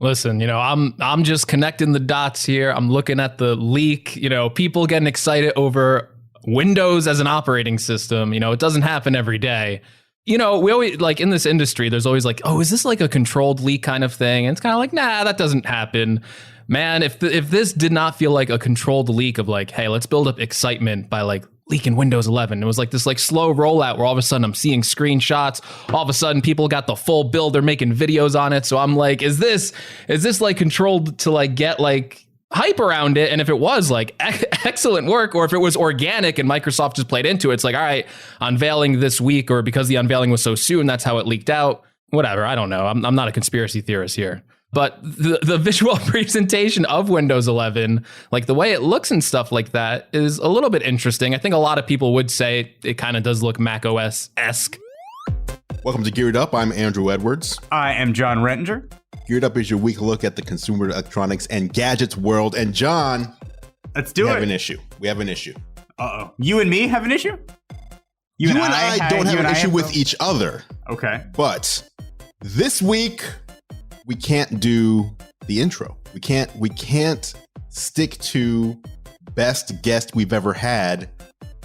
Listen, I'm just connecting the dots here. I'm looking at the leak, people getting excited over Windows as an operating system. It doesn't happen every day. We always in this industry, there's always oh, is this a controlled leak kind of thing? And it's kind of nah, that doesn't happen. Man, if this did not feel like a controlled leak of hey, let's build up excitement by leaking Windows 11. It was this slow rollout where all of a sudden I'm seeing screenshots. All of a sudden people got the full build. They're making videos on it. So I'm is this controlled to get hype around it? And if it was excellent work, or if it was organic and Microsoft just played into it, it's all right, unveiling this week, or because the unveiling was so soon, that's how it leaked out. Whatever. I don't know. I'm not a conspiracy theorist here. But the visual presentation of Windows 11, the way it looks and stuff like that, is a little bit interesting. I think a lot of people would say it kind of does look Mac OS-esque. Welcome to Geared Up. I'm Andrew Edwards. I am John Rettinger. Geared Up is your weekly look at the consumer electronics and gadgets world. And John, let's do it. We have an issue. Uh-oh. You and me have an issue? You and I don't have an issue with each other. Okay. But this week, we can't do the intro. We can't stick to best guest we've ever had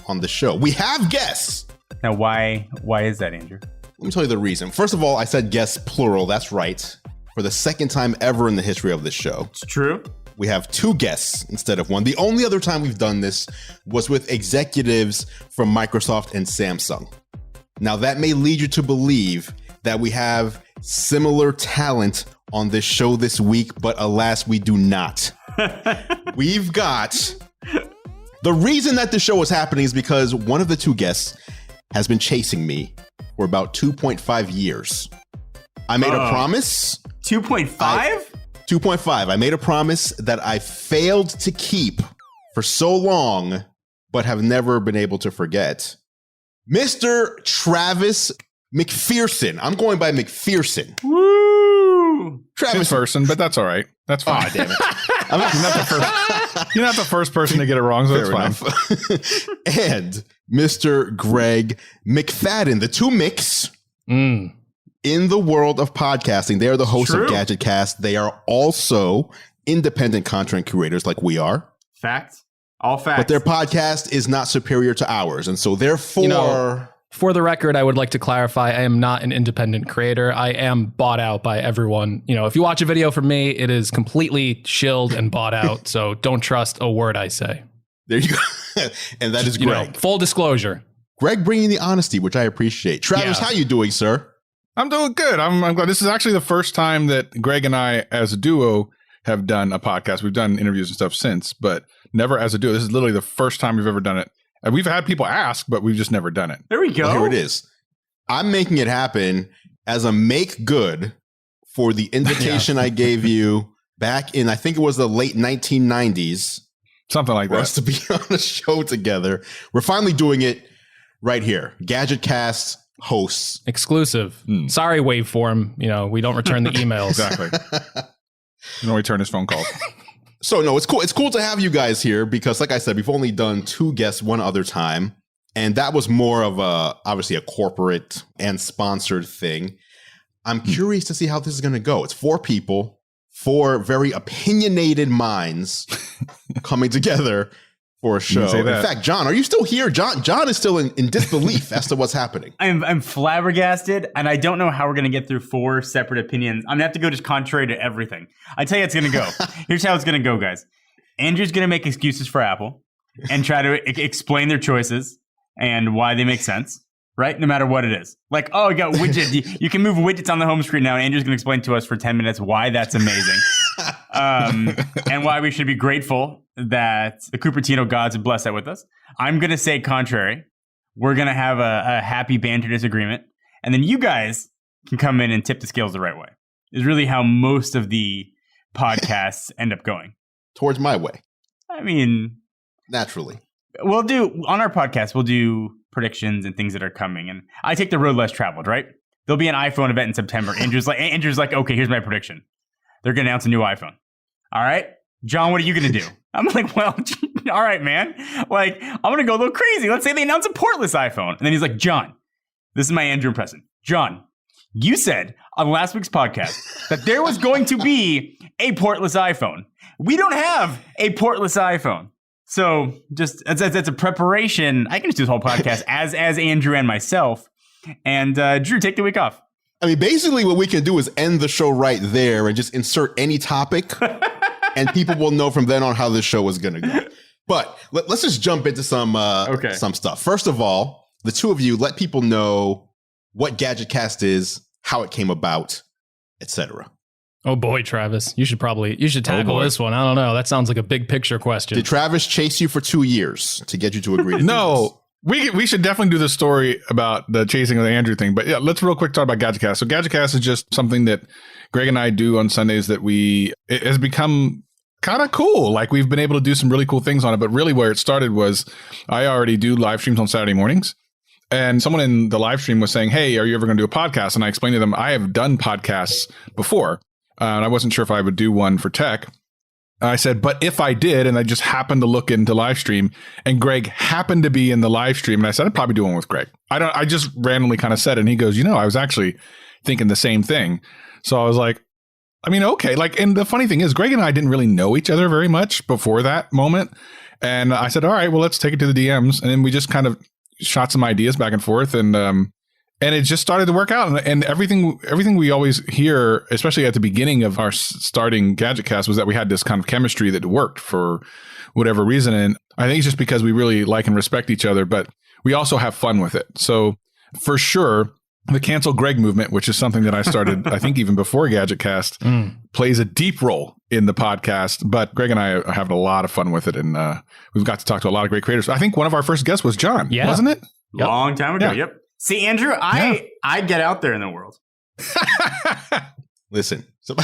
on the show. We have guests. Now, why is that, Andrew? Let me tell you the reason. First of all, I said guests plural. That's right. For the second time ever in the history of this show. It's true. We have two guests instead of one. The only other time we've done this was with executives from Microsoft and Samsung. Now, that may lead you to believe that we have similar talent on this show this week, but alas, we do not. We've got... The reason that the show is happening is because one of the two guests has been chasing me for about 2.5 years. I made a promise. 2.5? 2.5. I made a promise that I failed to keep for so long, but have never been able to forget. Mr. Travis McPherson. I'm going by McPherson. Woo! Travis person, but that's all right. That's fine. Oh, damn it. You're not the first person to get it wrong, so Fair it's fine. And Mr. Greg McFadden, the two Micks in the world of podcasting. They are the hosts of GadgetCast. They are also independent content curators like we are. Facts. All facts. But their podcast is not superior to ours. And so therefore... For the record, I would like to clarify, I am not an independent creator. I am bought out by everyone. If you watch a video from me, it is completely shilled and bought out. So don't trust a word I say. There you go. And that is Greg. Full disclosure. Greg bringing the honesty, which I appreciate. Travis, how you doing, sir? I'm doing good. I'm glad. This is actually the first time that Greg and I, as a duo, have done a podcast. We've done interviews and stuff since, but never as a duo. This is literally the first time we've ever done it. And we've had people ask, but we've just never done it. There we go. Well, here it is. I'm making it happen as a make good for the invitation I gave you back in, I think it was the late 1990s. Something like for that. us to be on a show together. We're finally doing it right here. GadgetCast hosts. Exclusive. Sorry, Waveform. We don't return the emails. Exactly. You don't return his phone calls. So no, it's cool. It's cool to have you guys here because, like I said, we've only done two guests one other time, and that was more of obviously a corporate and sponsored thing. I'm curious to see how this is going to go. It's four people, four very opinionated minds coming together for a show. In fact, John, are you still here? John is still in disbelief as to what's happening. I'm flabbergasted, and I don't know how we're going to get through four separate opinions. I'm going to have to go just contrary to everything. I tell you it's going to go. Here's how it's going to go, guys. Andrew's going to make excuses for Apple and try to explain their choices and why they make sense, right? No matter what it is. You got widget. You can move widgets on the home screen now, and Andrew's going to explain to us for 10 minutes why that's amazing. And why we should be grateful that the Cupertino gods have blessed that with us. I'm going to say contrary. We're going to have a happy banter disagreement. And then you guys can come in and tip the scales the right way. Is really how most of the podcasts end up going. Towards my way. I mean... Naturally. On our podcast, we'll do predictions and things that are coming. And I take the road less traveled, right? There'll be an iPhone event in September. Andrew's like, okay, here's my prediction. They're going to announce a new iPhone. All right, John, what are you going to do? I'm like, well, all right, man. I'm going to go a little crazy. Let's say they announce a portless iPhone. And then he's like, John, this is my Andrew impression. John, You said on last week's podcast that there was going to be a portless iPhone. We don't have a portless iPhone. So just that's a preparation. I can just do this whole podcast as Andrew and myself. And Drew, take the week off. I mean, basically what we can do is end the show right there and just insert any topic and people will know from then on how this show is going to go. But let's just jump into some stuff. First of all, the two of you, let people know what GadgetCast is, how it came about, etc. Oh boy, Travis, you should tackle this one. I don't know. That sounds like a big picture question. Did Travis chase you for 2 years to get you to agree to do this? We should definitely do the story about the chasing of the Andrew thing. But yeah, let's real quick talk about GadgetCast. So GadgetCast is just something that Greg and I do on Sundays that it has become kind of cool. Like we've been able to do some really cool things on it. But really where it started was I already do live streams on Saturday mornings. And someone in the live stream was saying, hey, are you ever going to do a podcast? And I explained to them, I have done podcasts before. And I wasn't sure if I would do one for tech. I said, but if I did, and I just happened to look into live stream, and Greg happened to be in the live stream, and I said, I'd probably do one with Greg. I just randomly kind of said it, and he goes, I was actually thinking the same thing. So I was like, I mean, okay. Like, and the funny thing is, Greg and I didn't really know each other very much before that moment. And I said, all right, well, let's take it to the DMs. And then we just kind of shot some ideas back and forth, and it just started to work out. And everything we always hear, especially at the beginning of our starting GadgetCast, was that we had this kind of chemistry that worked for whatever reason. And I think it's just because we really like and respect each other, but we also have fun with it. So for sure, the cancel Greg movement, which is something that I started, I think even before GadgetCast, plays a deep role in the podcast. But Greg and I are having a lot of fun with it. And we've got to talk to a lot of great creators. I think one of our first guests was John, wasn't it? Yep. Long time ago. Yep. See, Andrew, I get out there in the world. Listen, so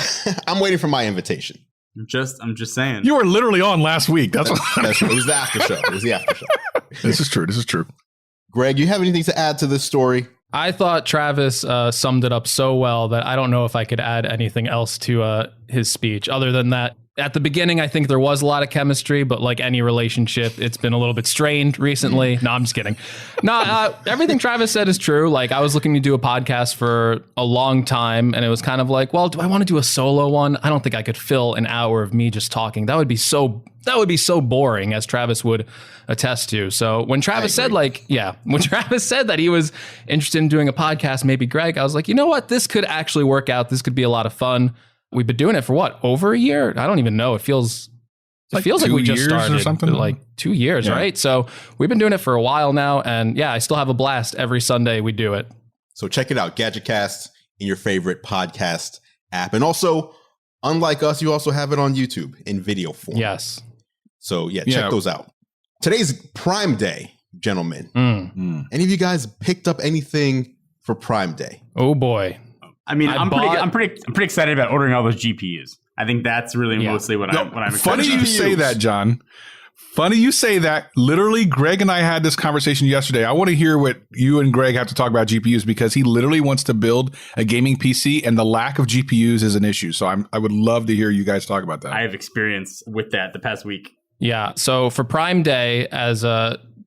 I'm waiting for my invitation. I'm just saying. You were literally on last week. That's it was the after show. It was the after show. This is true. Greg, you have anything to add to this story? I thought Travis summed it up so well that I don't know if I could add anything else to his speech other than that. At the beginning, I think there was a lot of chemistry, but like any relationship, it's been a little bit strained recently. No, I'm just kidding. No, everything Travis said is true. Like I was looking to do a podcast for a long time, and it was kind of like, well, do I want to do a solo one? I don't think I could fill an hour of me just talking. That would be so boring, as Travis would attest to. So when Travis said that he was interested in doing a podcast, maybe Greg, I was like, you know what? This could actually work out. This could be a lot of fun. We've been doing it for what, over a year? I don't even know. It feels like we just started or something, like 2 years, right? So we've been doing it for a while now, and I still have a blast every Sunday we do it. So check it out, GadgetCast in your favorite podcast app, and also, unlike us, you also have it on YouTube in video form. Yes. So check those out. Today's Prime Day, gentlemen. Any of you guys picked up anything for Prime Day? Oh boy. I mean, I'm pretty excited about ordering all those GPUs. I think that's really mostly what I'm excited Funny about. you say that, John. Funny you say that. Literally, Greg and I had this conversation yesterday. I want to hear what you and Greg have to talk about GPUs, because he literally wants to build a gaming PC, and the lack of GPUs is an issue. So I would love to hear you guys talk about that. I have experience with that the past week. Yeah. So for Prime Day, as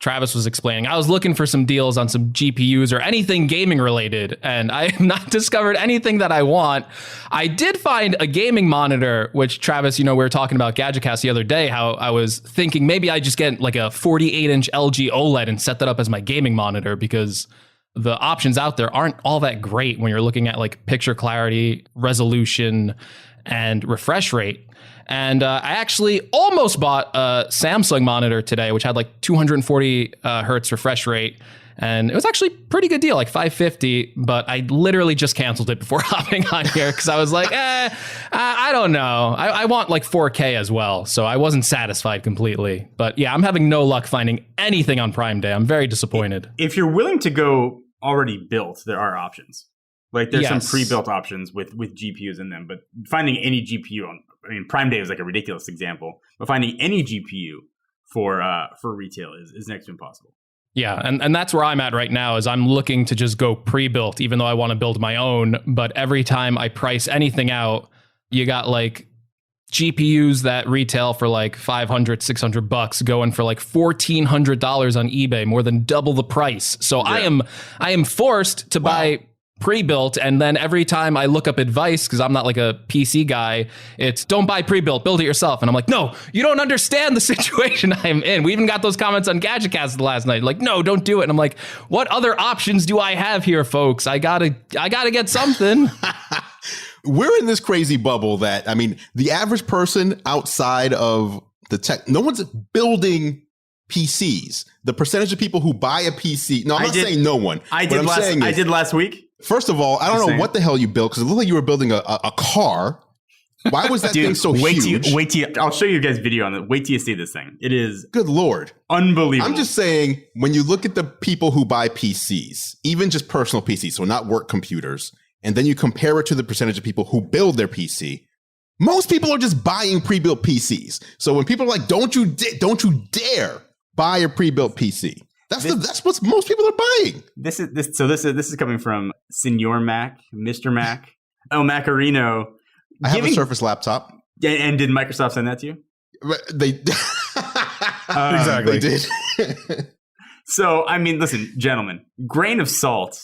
Travis was explaining, I was looking for some deals on some GPUs or anything gaming related, and I have not discovered anything that I want. I did find a gaming monitor, which Travis, we were talking about GadgetCast the other day, how I was thinking maybe I just get like a 48-inch LG OLED and set that up as my gaming monitor, because the options out there aren't all that great when you're looking at like picture clarity, resolution, and refresh rate. And I actually almost bought a Samsung monitor today, which had like 240 hertz refresh rate. And it was actually a pretty good deal, like $550. But I literally just canceled it before hopping on here because I was like, I don't know. I want like 4K as well. So I wasn't satisfied completely. But yeah, I'm having no luck finding anything on Prime Day. I'm very disappointed. If you're willing to go already built, there are options. Like there's some pre-built options with GPUs in them. But finding any GPU on, Prime Day was like a ridiculous example, but finding any GPU for retail is next to impossible. Yeah, and that's where I'm at right now, is I'm looking to just go pre-built, even though I want to build my own. But every time I price anything out, you got like GPUs that retail for like $500-$600 going for like $1,400 on eBay, more than double the price. So I am forced to buy pre-built, and then every time I look up advice, because I'm not like a PC guy, it's don't buy pre-built, build it yourself. And I'm like, no, you don't understand the situation I'm in. We even got those comments on GadgetCast last night, like, no, don't do it. And I'm like, what other options do I have here, folks? I gotta get something. We're in this crazy bubble that, I mean, the average person outside of the tech, no one's building PCs. The percentage of people who buy a PC, no, I'm not saying no one. I did last week. First of all, I don't know what the hell you built, because it looked like you were building a car. Why was that thing so huge? Wait till I'll show you guys video on it. Wait till you see this thing. It is good Lord, unbelievable. I'm just saying, when you look at the people who buy PCs, even just personal PCs, so not work computers, and then you compare it to the percentage of people who build their PC, most people are just buying pre-built PCs. So when people are like, don't you dare buy a pre-built PC. That's what most people are buying. This is coming from Senor Mac, Mr. Mac, El Macarino. I have a Surface laptop. And did Microsoft send that to you? They exactly. They did. So, I mean, listen, gentlemen, grain of salt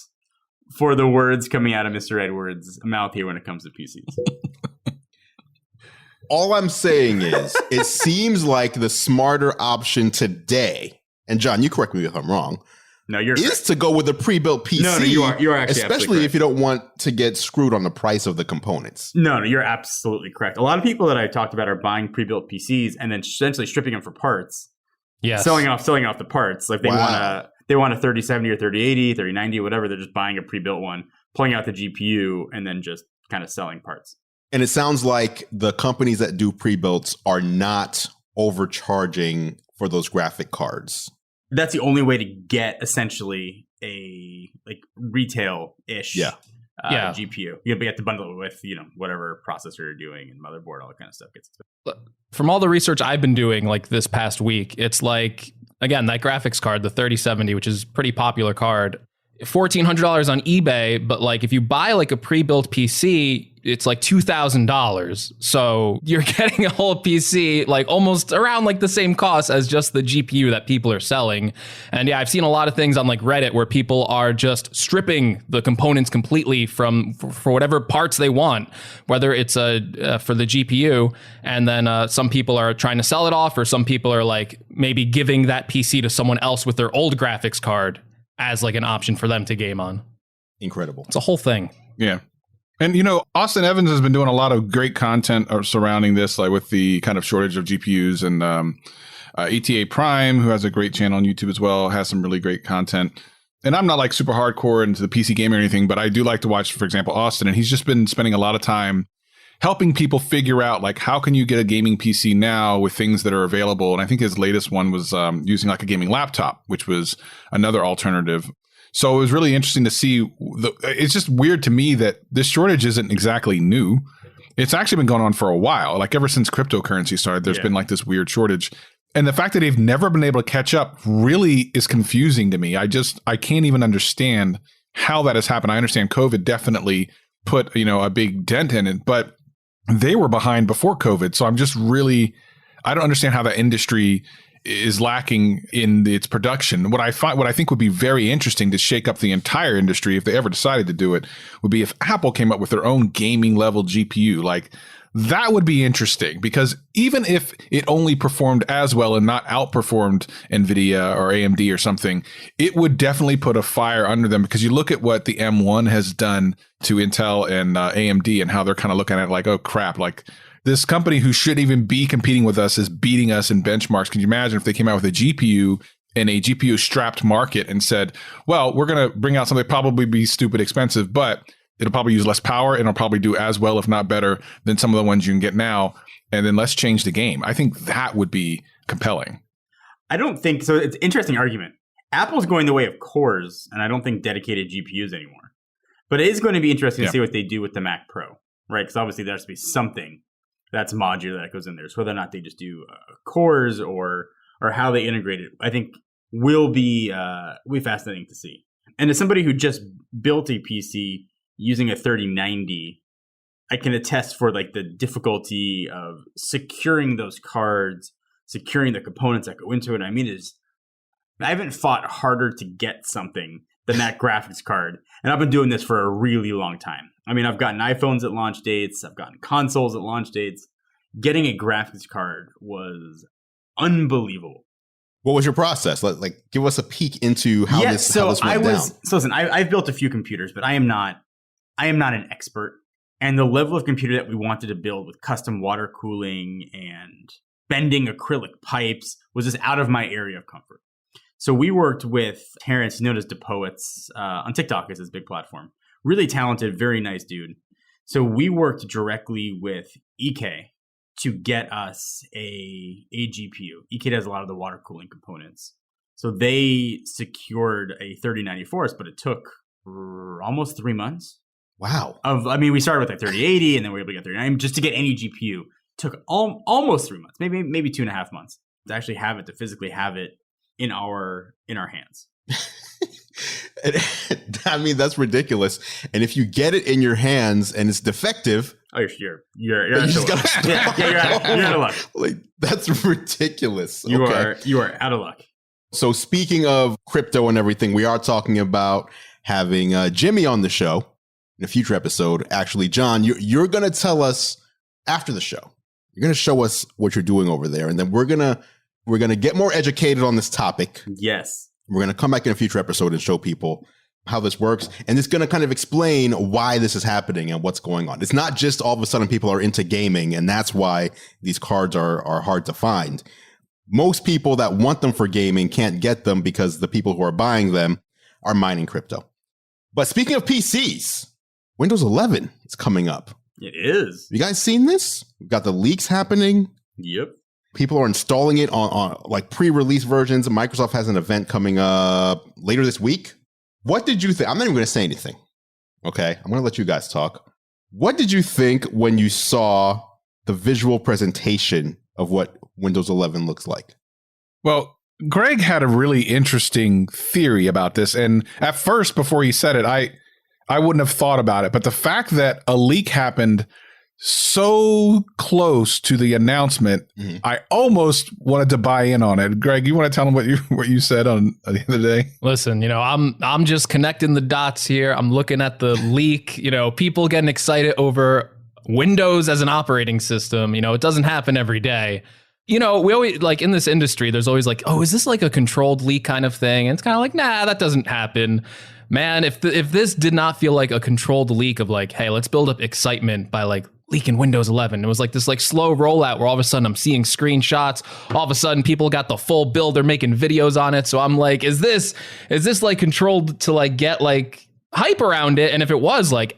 for the words coming out of Mr. Edwards' mouth here when it comes to PCs. All I'm saying is, it seems like the smarter option today, and John, you correct me if I'm wrong. No, you're is correct. To go with a pre-built PC. No, you're actually especially if you don't want to get screwed on the price of the components. No, you're absolutely correct. A lot of people that I talked about are buying pre-built PCs and then essentially stripping them for parts. Yeah, selling off the parts. Like they want a 3070 or 3080, 3090, whatever. They're just buying a pre-built one, pulling out the GPU, and then just kind of selling parts. And it sounds like the companies that do pre-builts are not overcharging for those graphic cards. That's the only way to get essentially a like retail-ish GPU. You have to bundle it with, whatever processor you're doing and motherboard, all that kind of stuff. From all the research I've been doing like this past week, it's like, again, that graphics card, the 3070, which is a pretty popular card, $1,400 on eBay, but like if you buy like a pre-built PC, it's like $2,000. So you're getting a whole PC like almost around like the same cost as just the GPU that people are selling. And yeah, I've seen a lot of things on like Reddit where people are just stripping the components completely for whatever parts they want, whether it's for the GPU, and then some people are trying to sell it off, or some people are like maybe giving that PC to someone else with their old graphics card as like an option for them to game on. Incredible. It's a whole thing. Yeah. And, Austin Evans has been doing a lot of great content surrounding this, like with the kind of shortage of GPUs, and ETA Prime, who has a great channel on YouTube as well, has some really great content. And I'm not like super hardcore into the PC game or anything, but I do like to watch, for example, Austin. And he's just been spending a lot of time helping people figure out, like, how can you get a gaming PC now with things that are available? And I think his latest one was using like a gaming laptop, which was another alternative. So it was really interesting to see. It's just weird to me that this shortage isn't exactly new. It's actually been going on for a while. Like ever since cryptocurrency started, there's been like this weird shortage. And the fact that they've never been able to catch up really is confusing to me. I can't even understand how that has happened. I understand COVID definitely put, a big dent in it, but they were behind before COVID. So I don't understand how that industry is lacking in its production. What I think would be very interesting to shake up the entire industry, if they ever decided to do it, would be if Apple came up with their own gaming level GPU. Like, that would be interesting, because even if it only performed as well and not outperformed NVIDIA or AMD or something, it would definitely put a fire under them, because you look at what the M1 has done to Intel and AMD and how they're kind of looking at it like, oh crap, like this company who should even be competing with us is beating us in benchmarks. Can you imagine if they came out with a GPU in a GPU strapped market and said, well, we're going to bring out something that probably be stupid expensive, but it'll probably use less power and it'll probably do as well, if not better, than some of the ones you can get now. And then let's change the game. I think that would be compelling. I don't think so. It's an interesting argument. Apple's going the way of cores, and I don't think dedicated GPUs anymore. But it is going to be interesting to see what they do with the Mac Pro, right? Because obviously there has to be something that's modular that goes in there. So whether or not they just do cores or how they integrate it, I think will be fascinating to see. And as somebody who just built a PC using a 3090, I can attest for like the difficulty of securing those cards, securing the components that go into it. I mean, I haven't fought harder to get something than that graphics card. And I've been doing this for a really long time. I mean, I've gotten iPhones at launch dates. I've gotten consoles at launch dates. Getting a graphics card was unbelievable. What was your process? Like, give us a peek into how this went down. So listen, I've built a few computers, but I am not an expert. And the level of computer that we wanted to build with custom water cooling and bending acrylic pipes was just out of my area of comfort. So we worked with Terrence, known as DePoets, on TikTok is his big platform. Really talented, very nice dude. So we worked directly with EK to get us a GPU. EK does a lot of the water cooling components. So they secured a 3090 for us, but it took almost 3 months. Wow. We started with like 3080 and then we were able to get 3090. Just to get any GPU took almost 3 months, maybe 2.5 months to actually have it, to physically have it in our hands. I mean, that's ridiculous. And if you get it in your hands and it's defective, you're out of luck. You're out of luck. Like, that's ridiculous. You are out of luck. So speaking of crypto and everything, we are talking about having Jimmy on the show in a future episode. Actually, John, you're going to tell us after the show. You're going to show us what you're doing over there, and then we're gonna get more educated on this topic. Yes. We're going to come back in a future episode and show people how this works. And it's going to kind of explain why this is happening and what's going on. It's not just all of a sudden people are into gaming and that's why these cards are hard to find. Most people that want them for gaming can't get them because the people who are buying them are mining crypto. But speaking of PCs, Windows 11 is coming up. It is. You guys seen this? We've got the leaks happening. Yep. People are installing it on like pre-release versions. Microsoft has an event coming up later this week. What did you think? I'm not even going to say anything. Okay. I'm going to let you guys talk. What did you think when you saw the visual presentation of what Windows 11 looks like? Well, Greg had a really interesting theory about this. And at first, before he said it, I wouldn't have thought about it. But the fact that a leak happened so close to the announcement, I almost wanted to buy in on it. Greg, you want to tell them what you said on the other day? Listen, I'm just connecting the dots here. I'm looking at the leak. People getting excited over Windows as an operating system. It doesn't happen every day. We always, like, in this industry, there's always like, oh, is this like a controlled leak kind of thing? And it's kind of like, nah, that doesn't happen. Man, if this did not feel like a controlled leak of like, hey, let's build up excitement by like leaking Windows 11. It was like this like slow rollout where all of a sudden I'm seeing screenshots. All of a sudden people got the full build. They're making videos on it. So I'm like, is this like controlled to like get like hype around it? And if it was like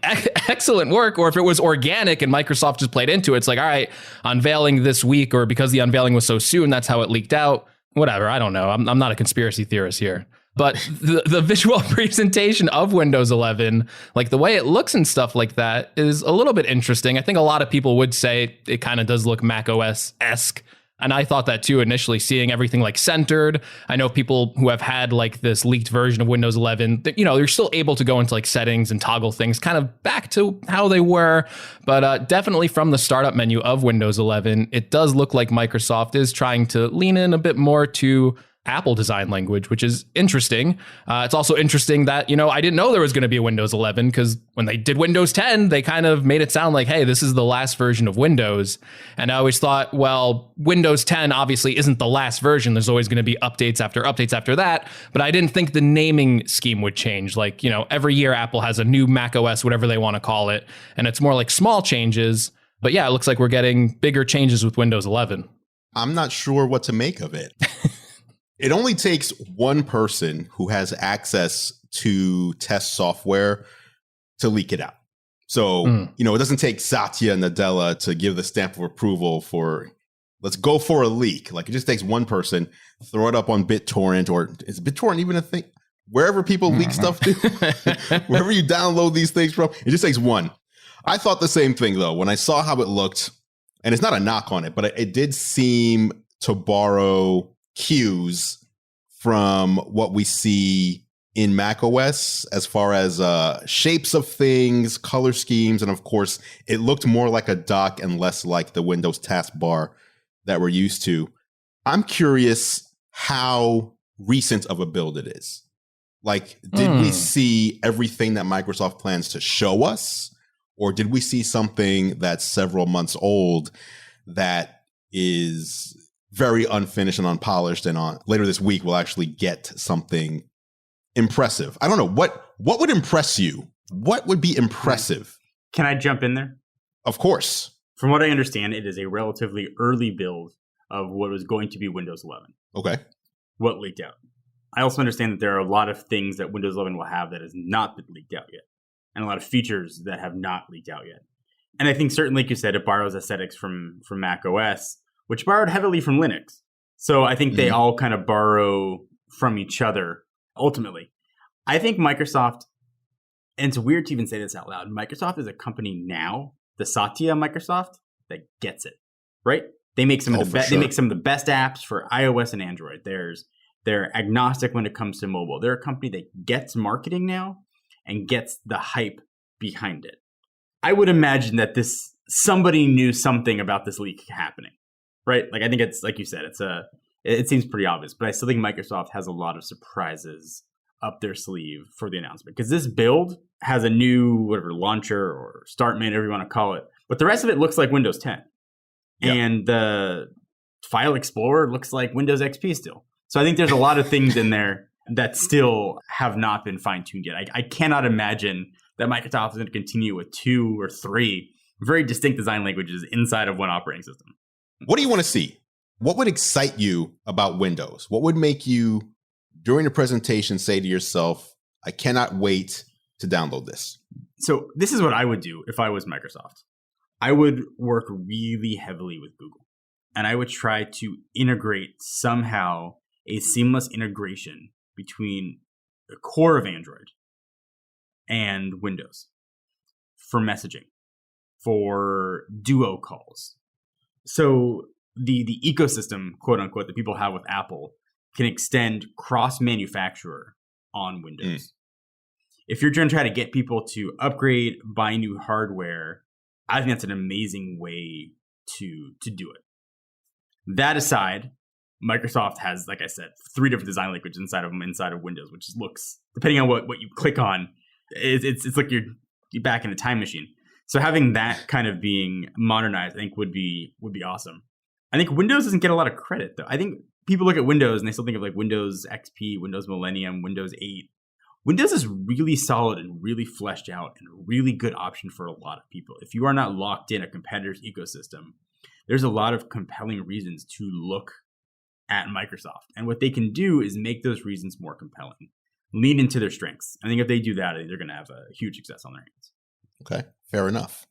excellent work, or if it was organic and Microsoft just played into it, it's like, all right, unveiling this week, or because the unveiling was so soon, that's how it leaked out. Whatever. I don't know. I'm not a conspiracy theorist here. But the visual presentation of Windows 11, like the way it looks and stuff like that, is a little bit interesting. I think a lot of people would say it kind of does look Mac OS-esque. And I thought that too initially, seeing everything like centered. I know people who have had like this leaked version of Windows 11, you're still able to go into like settings and toggle things kind of back to how they were. But definitely from the startup menu of Windows 11, it does look like Microsoft is trying to lean in a bit more to Apple design language, which is interesting. It's also interesting that, I didn't know there was going to be a Windows 11, because when they did Windows 10, they kind of made it sound like, hey, this is the last version of Windows. And I always thought, well, Windows 10 obviously isn't the last version. There's always going to be updates after that. But I didn't think the naming scheme would change. Like, every year Apple has a new Mac OS, whatever they want to call it. And it's more like small changes. But yeah, it looks like we're getting bigger changes with Windows 11. I'm not sure what to make of it. It only takes one person who has access to test software to leak it out. So, it doesn't take Satya Nadella to give the stamp of approval for, let's go for a leak. Like, it just takes one person, throw it up on BitTorrent, or is BitTorrent even a thing? Wherever people leak stuff to, wherever you download these things from, it just takes one. I thought the same thing, though, when I saw how it looked, and it's not a knock on it, but it did seem to borrow cues from what we see in macOS as far as shapes of things, color schemes, and of course, it looked more like a dock and less like the Windows taskbar that we're used to. I'm curious how recent of a build it is. Like, did we see everything that Microsoft plans to show us? Or did we see something that's several months old that is very unfinished and unpolished, and later this week we'll actually get something impressive? I don't know. What would impress you? What would be impressive? Can I jump in there? Of course. From what I understand, it is a relatively early build of what was going to be Windows 11. Okay. What leaked out. I also understand that there are a lot of things that Windows 11 will have that has not been leaked out yet, and a lot of features that have not leaked out yet. And I think certainly, like you said, it borrows aesthetics from Mac OS, which borrowed heavily from Linux. So I think they all kind of borrow from each other, ultimately. I think Microsoft, and it's weird to even say this out loud, Microsoft is a company now, the Satya Microsoft, that gets it, right? They make some of the They make some of the best apps for iOS and Android. They're agnostic when it comes to mobile. They're a company that gets marketing now and gets the hype behind it. I would imagine that somebody knew something about this leak happening, right? Like, I think it's, like you said, it seems pretty obvious, but I still think Microsoft has a lot of surprises up their sleeve for the announcement, because this build has a new launcher or start menu, whatever you want to call it, but the rest of it looks like Windows 10. Yep. And the File Explorer looks like Windows XP still. So I think there's a lot of things in there that still have not been fine-tuned yet. I cannot imagine that Microsoft is going to continue with 2 or 3 very distinct design languages inside of one operating system. What do you want to see? What would excite you about Windows? What would make you, during the presentation, say to yourself, I cannot wait to download this? So this is what I would do if I was Microsoft. I would work really heavily with Google, and I would try to integrate somehow a seamless integration between the core of Android and Windows for messaging, for duo calls. So the ecosystem, quote unquote, that people have with Apple can extend cross-manufacturer on Windows. If you're going to try to get people to upgrade, buy new hardware, I think that's an amazing way to do it. That aside, Microsoft has, like I said, 3 different design languages inside of Windows, which looks, depending on what you click on, it's like you're back in a time machine. So having that kind of being modernized, I think would be awesome. I think Windows doesn't get a lot of credit, though. I think people look at Windows and they still think of like Windows XP, Windows Millennium, Windows 8. Windows is really solid and really fleshed out and a really good option for a lot of people. If you are not locked in a competitor's ecosystem, there's a lot of compelling reasons to look at Microsoft. And what they can do is make those reasons more compelling. Lean into their strengths. I think if they do that, they're going to have a huge success on their hands. Okay, fair enough.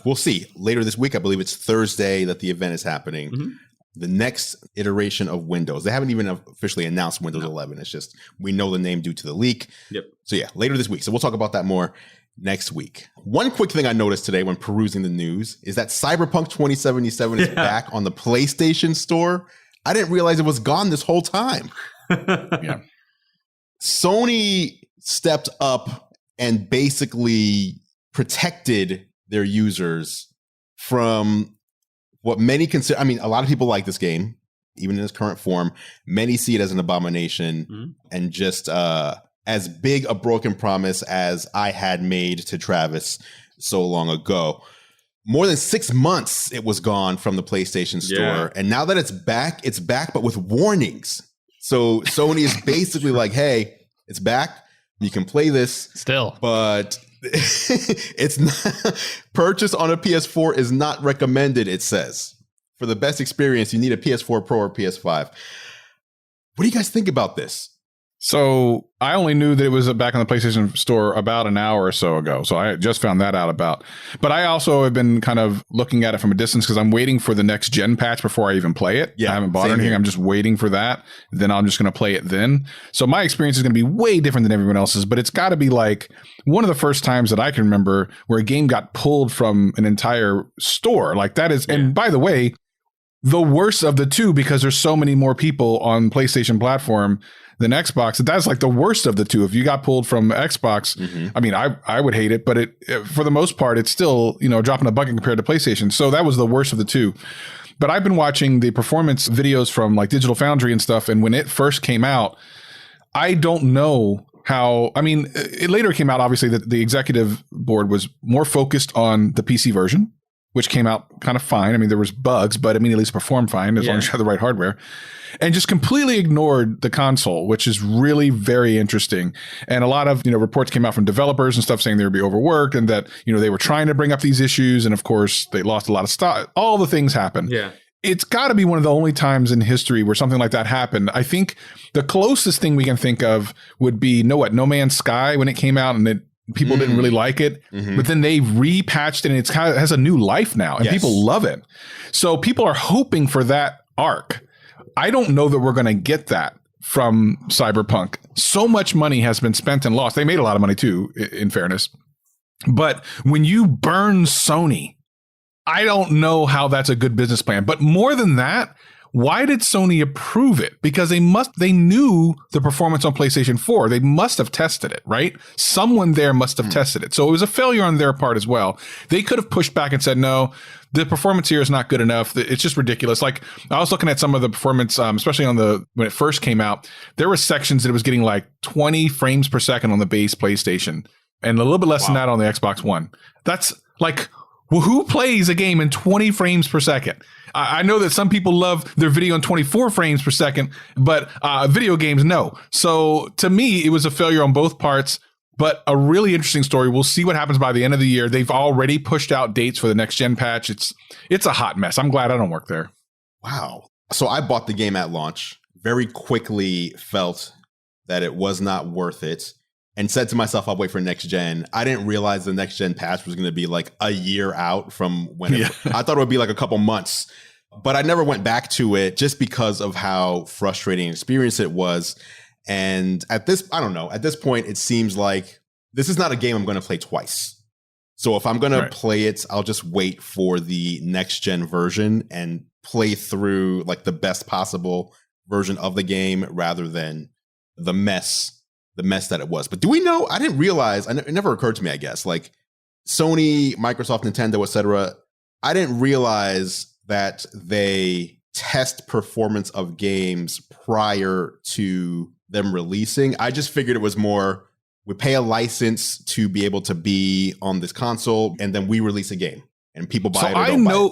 We'll see. Later this week, I believe it's Thursday that the event is happening. The next iteration of Windows. They haven't even officially announced Windows 11. It's just, we know the name due to the leak. Yep. So yeah, later this week. So we'll talk about that more next week. One quick thing I noticed today when perusing the news is that Cyberpunk 2077 is back on the PlayStation Store. I didn't realize it was gone this whole time. Yeah. Sony stepped up and basically protected their users from what many consider, I mean, a lot of people like this game, even in its current form. Many see it as an abomination and just as big a broken promise as I had made to Travis so long ago. More than 6 months it was gone from the PlayStation Store. Yeah. And now that it's back, but with warnings. So Sony is basically like, hey, it's back. You can play this still, but it's not, purchase on a PS4 is not recommended, it says. For the best experience, you need a PS4 Pro or PS5. What do you guys think about this? So I only knew that it was back on the PlayStation Store about an hour or so ago. So I just found that out about. But I also have been kind of looking at it from a distance because I'm waiting for the next gen patch before I even play it. Yeah, I haven't bought anything. Here. I'm just waiting for that. Then I'm just going to play it then. So my experience is going to be way different than everyone else's. But it's got to be like one of the first times that I can remember where a game got pulled from an entire store. Like that is, and by the way, the worst of the two, because there's so many more people on PlayStation platform than Xbox. That's like the worst of the two. If you got pulled from Xbox, I mean, I would hate it, but it for the most part, it's still, you know, dropping a bucket compared to PlayStation. So that was the worst of the two. But I've been watching the performance videos from like Digital Foundry and stuff. And when it first came out, I don't know how. I mean, it later came out, obviously, that the executive board was more focused on the PC version, which came out kind of fine. I mean, there was bugs, but I mean, at least performed fine as long as you have the right hardware. And just completely ignored the console, which is really very interesting. And a lot of, reports came out from developers and stuff saying they would be overworked and that, they were trying to bring up these issues. And of course, they lost a lot of stock. All the things happened. Yeah. It's got to be one of the only times in history where something like that happened. I think the closest thing we can think of would be No Man's Sky when it came out and people didn't really like it, but then they repatched it and it has a new life now and people love it. So people are hoping for that arc. I don't know that we're going to get that from Cyberpunk. So much money has been spent and lost. They made a lot of money too, in fairness. But when you burn Sony, I don't know how that's a good business plan. But more than that, why did Sony approve it? Because they knew the performance on PlayStation 4. They must have tested it, right? Someone there must have tested it. So it was a failure on their part as well. They could have pushed back and said, no, the performance here is not good enough. It's just ridiculous. Like I was looking at some of the performance, especially when it first came out, there were sections that it was getting like 20 frames per second on the base PlayStation and a little bit less than that on the Xbox One. That's like, well, who plays a game in 20 frames per second? I know that some people love their video in 24 frames per second, but video games, no. So to me, it was a failure on both parts, but a really interesting story. We'll see what happens by the end of the year. They've already pushed out dates for the next gen patch. It's a hot mess. I'm glad I don't work there. Wow. So I bought the game at launch, very quickly felt that it was not worth it, and said to myself, I'll wait for next gen. I didn't realize the next gen patch was going to be like a year out from when I thought it would be like a couple months, but I never went back to it just because of how frustrating an experience it was. And at this point, it seems like this is not a game I'm going to play twice. So if I'm going to play it, I'll just wait for the next gen version and play through like the best possible version of the game rather than the mess that it was. But do we know? I didn't realize, it never occurred to me, I guess, like Sony, Microsoft, Nintendo, etc. I didn't realize that they test performance of games prior to them releasing. I just figured it was more, we pay a license to be able to be on this console and then we release a game and people buy it or don't buy it.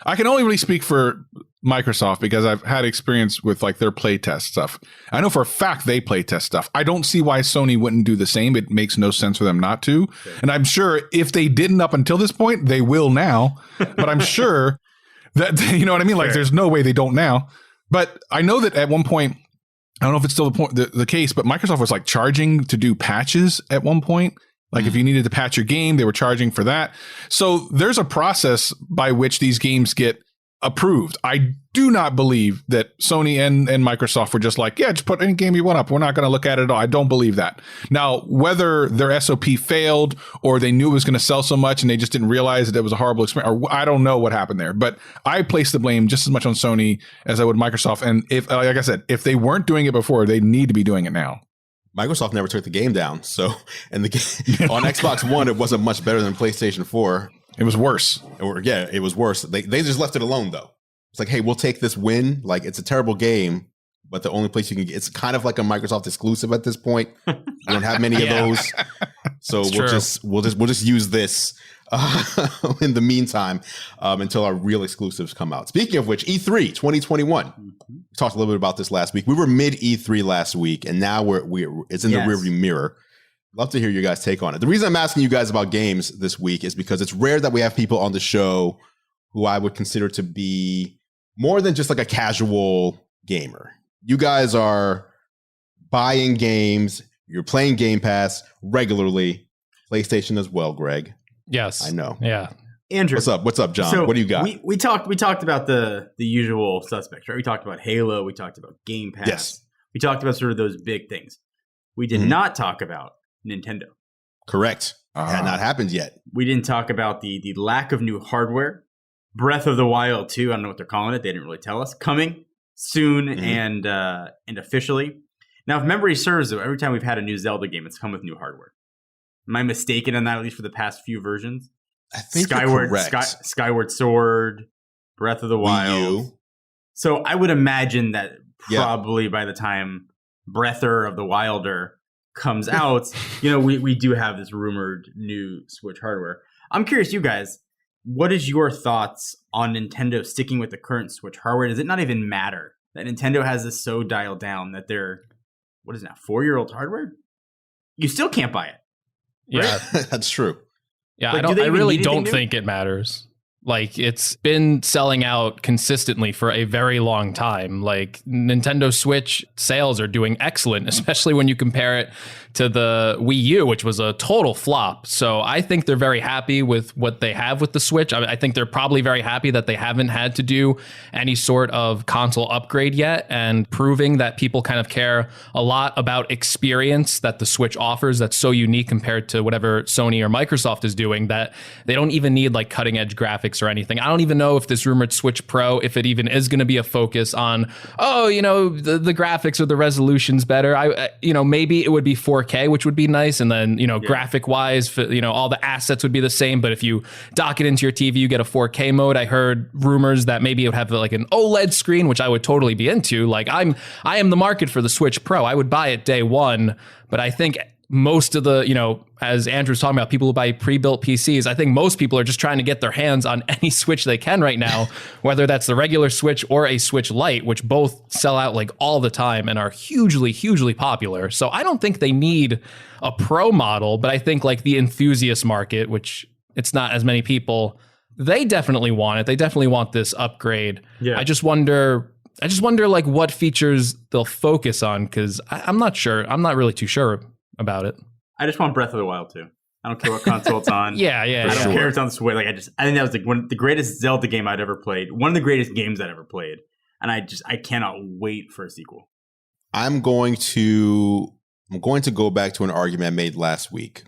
I can only really speak for Microsoft because I've had experience with like their playtest stuff. I know for a fact they playtest stuff. I don't see why Sony wouldn't do the same. It makes no sense for them not to. Okay. And I'm sure if they didn't up until this point, they will now. But I'm sure that, you know what I mean? Like there's no way they don't now. But I know that at one point, I don't know if it's still the case, but Microsoft was like charging to do patches at one point. Like if you needed to patch your game, they were charging for that. So there's a process by which these games get approved. I do not believe that Sony and Microsoft were just like, yeah, just put any game you want up. We're not going to look at it at all. I don't believe that. Now, whether their SOP failed or they knew it was going to sell so much and they just didn't realize that it was a horrible experience, or I don't know what happened there. But I place the blame just as much on Sony as I would Microsoft. And if, like I said, if they weren't doing it before, they need to be doing it now. Microsoft never took the game down. So, and the game on Xbox One, it wasn't much better than PlayStation 4. It was worse. It was worse. They just left it alone, though. It's like, hey, we'll take this win. Like, it's a terrible game, but the only place you can get, it's kind of like a Microsoft exclusive at this point. We don't have many of those, so we'll just use this in the meantime until our real exclusives come out. Speaking of which, E3 2021. We talked a little bit about this last week. We were mid E3 last week, and now it's in the rearview mirror. Love to hear your guys' take on it. The reason I'm asking you guys about games this week is because it's rare that we have people on the show who I would consider to be more than just like a casual gamer. You guys are buying games. You're playing Game Pass regularly. PlayStation as well, Greg. Yes. I know. Yeah. Andrew. What's up, John? So what do you got? We talked about the usual suspects, right? We talked about Halo. We talked about Game Pass. Yes. We talked about sort of those big things. We did not talk about Nintendo. Correct. Had not happened yet. We didn't talk about the lack of new hardware. Breath of the Wild 2, I don't know what they're calling it. They didn't really tell us. Coming soon and officially. Now, if memory serves, though, every time we've had a new Zelda game, it's come with new hardware. Am I mistaken on that, at least for the past few versions? I think you're correct. Skyward Sword, Breath of the Wild. Wii U. So I would imagine that probably by the time Breather of the Wilder comes out, we do have this rumored new Switch hardware. I'm curious, you guys, what is your thoughts on Nintendo sticking with the current Switch hardware? Does it not even matter that Nintendo has this so dialed down that they're, 4-year-old hardware? You still can't buy it. Yeah, right? That's true. Yeah, Like, I really don't think it matters. Like, it's been selling out consistently for a very long time. Like, Nintendo Switch sales are doing excellent, especially when you compare it to the Wii U, which was a total flop. So I think they're very happy with what they have with the Switch. I think they're probably very happy that they haven't had to do any sort of console upgrade yet, and proving that people kind of care a lot about experience that the Switch offers that's so unique compared to whatever Sony or Microsoft is doing, that they don't even need like cutting edge graphics or anything. I don't even know if this rumored Switch Pro, if it even is going to be a focus on, the graphics or the resolution's better. Maybe it would be 4K, which would be nice. And then, graphic wise, all the assets would be the same. But if you dock it into your TV, you get a 4K mode. I heard rumors that maybe it would have like an OLED screen, which I would totally be into. Like, I am the market for the Switch Pro. I would buy it day one. But I think most of the, as Andrew's talking about, people who buy pre-built PCs, I think most people are just trying to get their hands on any Switch they can right now, whether that's the regular Switch or a Switch Lite, which both sell out like all the time and are hugely, hugely popular. So I don't think they need a Pro model, but I think like the enthusiast market, which it's not as many people, they definitely want it. They definitely want this upgrade. Yeah. I just wonder like what features they'll focus on, because I'm not sure. I'm not really too sure about it. I just want Breath of the Wild too. I don't care what console it's on. yeah. I don't care if it's on the Switch. Like, I think that was like the greatest Zelda game I'd ever played. One of the greatest games I'd ever played. And I cannot wait for a sequel. I'm going to go back to an argument I made last week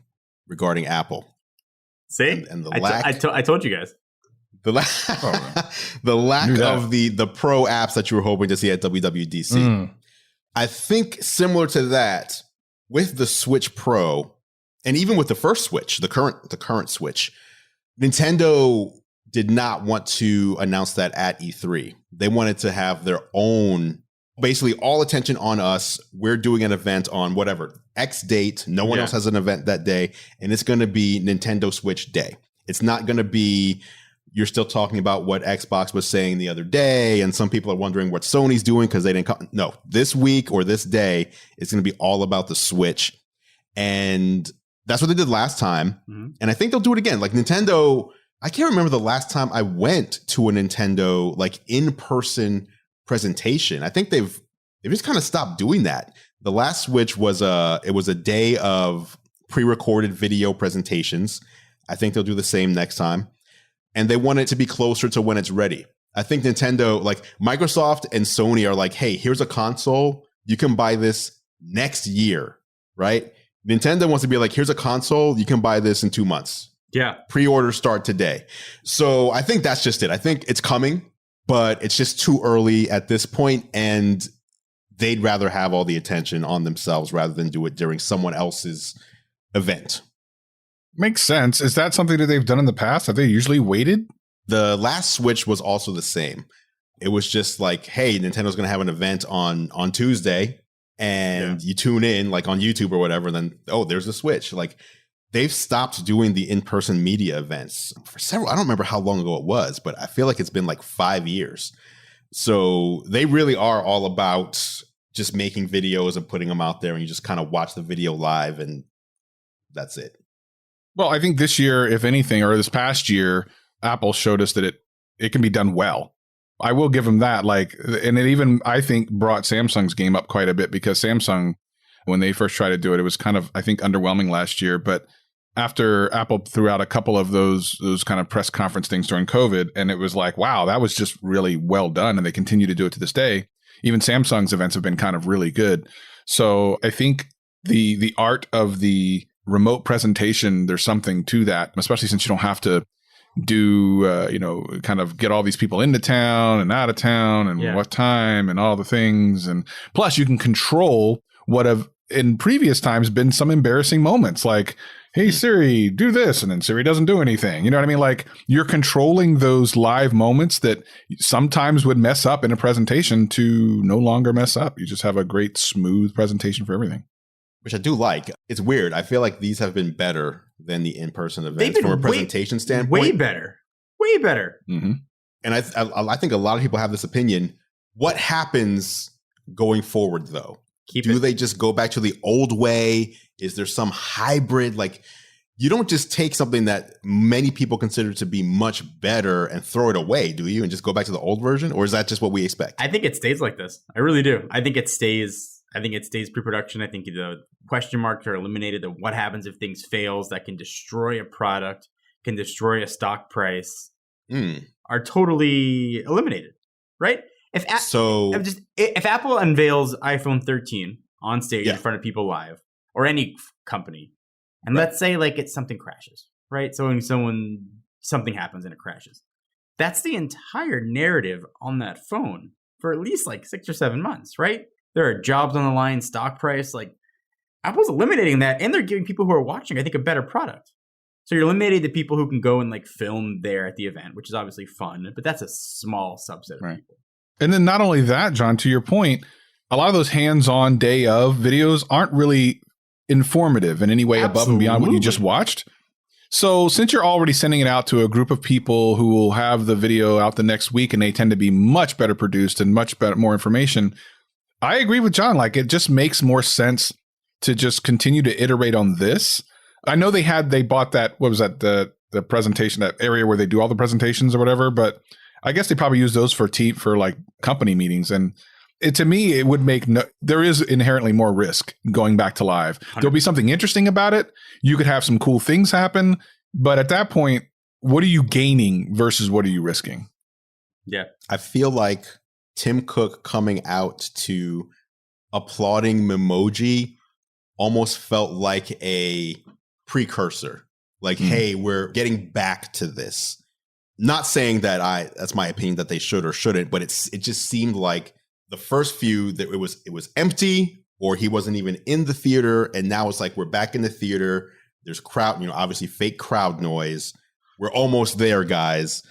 regarding Apple. See? And the lack. I told you guys. The lack of the pro apps that you were hoping to see at WWDC. I think similar to that, with the Switch Pro, and even with the first Switch, the current Switch, Nintendo did not want to announce that at E3. They wanted to have their own, basically all attention on us. We're doing an event on whatever X date. No one else has an event that day, and it's going to be Nintendo Switch Day. It's not going to be, you're still talking about what Xbox was saying the other day, and some people are wondering what Sony's doing because they didn't come. No, this week or this day, it's going to be all about the Switch. And that's what they did last time. Mm-hmm. And I think they'll do it again. Like Nintendo, I can't remember the last time I went to a Nintendo like in-person presentation. I think they've just kind of stopped doing that. The last Switch was a day of pre-recorded video presentations. I think they'll do the same next time. And they want it to be closer to when it's ready. I think Nintendo, like Microsoft and Sony are like, hey, here's a console. You can buy this next year, right? Nintendo wants to be like, here's a console. You can buy this in 2 months. Yeah. Pre-orders start today. So I think that's just it. I think it's coming, but it's just too early at this point, and they'd rather have all the attention on themselves rather than do it during someone else's event. Makes sense. Is that something that they've done in the past? Have they usually waited? The last Switch was also the same. It was just like, hey, Nintendo's going to have an event on Tuesday, and you tune in like on YouTube or whatever, and then, oh, there's the Switch. Like, they've stopped doing the in-person media events for several, I don't remember how long ago it was, but I feel like it's been like 5 years. So they really are all about just making videos and putting them out there, and you just kind of watch the video live, and that's it. Well, I think this year, if anything, or this past year, Apple showed us that it can be done well. I will give them that. Like, and it even, I think, brought Samsung's game up quite a bit, because Samsung, when they first tried to do it, it was kind of, I think, underwhelming last year. But after Apple threw out a couple of those kind of press conference things during COVID, and it was like, wow, that was just really well done. And they continue to do it to this day. Even Samsung's events have been kind of really good. So I think the art of the remote presentation, there's something to that, especially since you don't have to do, kind of get all these people into town and out of town and what time and all the things. And plus you can control what have in previous times been some embarrassing moments, like, hey Siri, do this, and then Siri doesn't do anything. You know what I mean? Like, you're controlling those live moments that sometimes would mess up in a presentation to no longer mess up. You just have a great smooth presentation for everything. Which I do like. It's weird. I feel like these have been better than the in-person events from a presentation standpoint. Way better. Way better. Mm-hmm. And I think a lot of people have this opinion. What happens going forward, though? Do they just go back to the old way? Is there some hybrid? Like, you don't just take something that many people consider to be much better and throw it away, do you? And just go back to the old version? Or is that just what we expect? I think it stays like this. I really do. I think it stays pre-production. I think the question marks are eliminated. The what happens if things fails that can destroy a product, can destroy a stock price, are totally eliminated, right? If Apple unveils iPhone 13 on stage in front of people live, or any company, and let's say like something crashes, right? So when something happens and it crashes, that's the entire narrative on that phone for at least like 6 or 7 months, right? There are jobs on the line, stock price. Like, Apple's eliminating that, and they're giving people who are watching, I think, a better product. So you're eliminating the people who can go and like film there at the event, which is obviously fun, but that's a small subset of people. And then not only that, John, to your point, a lot of those hands-on day of videos aren't really informative in any way above and beyond what you just watched. So since you're already sending it out to a group of people who will have the video out the next week, and they tend to be much better produced and much better, more information, I agree with John. Like, it just makes more sense to just continue to iterate on this. I know they bought that, what was that, the presentation, that area where they do all the presentations or whatever, but I guess they probably use those for like company meetings. And to me, it would make there is inherently more risk going back to live. 100%. There'll be something interesting about it. You could have some cool things happen, but at that point, what are you gaining versus what are you risking? Yeah. I feel like Tim Cook coming out to applauding Memoji almost felt like a precursor. Like, hey, we're getting back to this. Not saying that that's my opinion that they should or shouldn't, but it just seemed like the first few that it was empty, or he wasn't even in the theater, and now it's like we're back in the theater. There's crowd, obviously fake crowd noise. We're almost there, guys.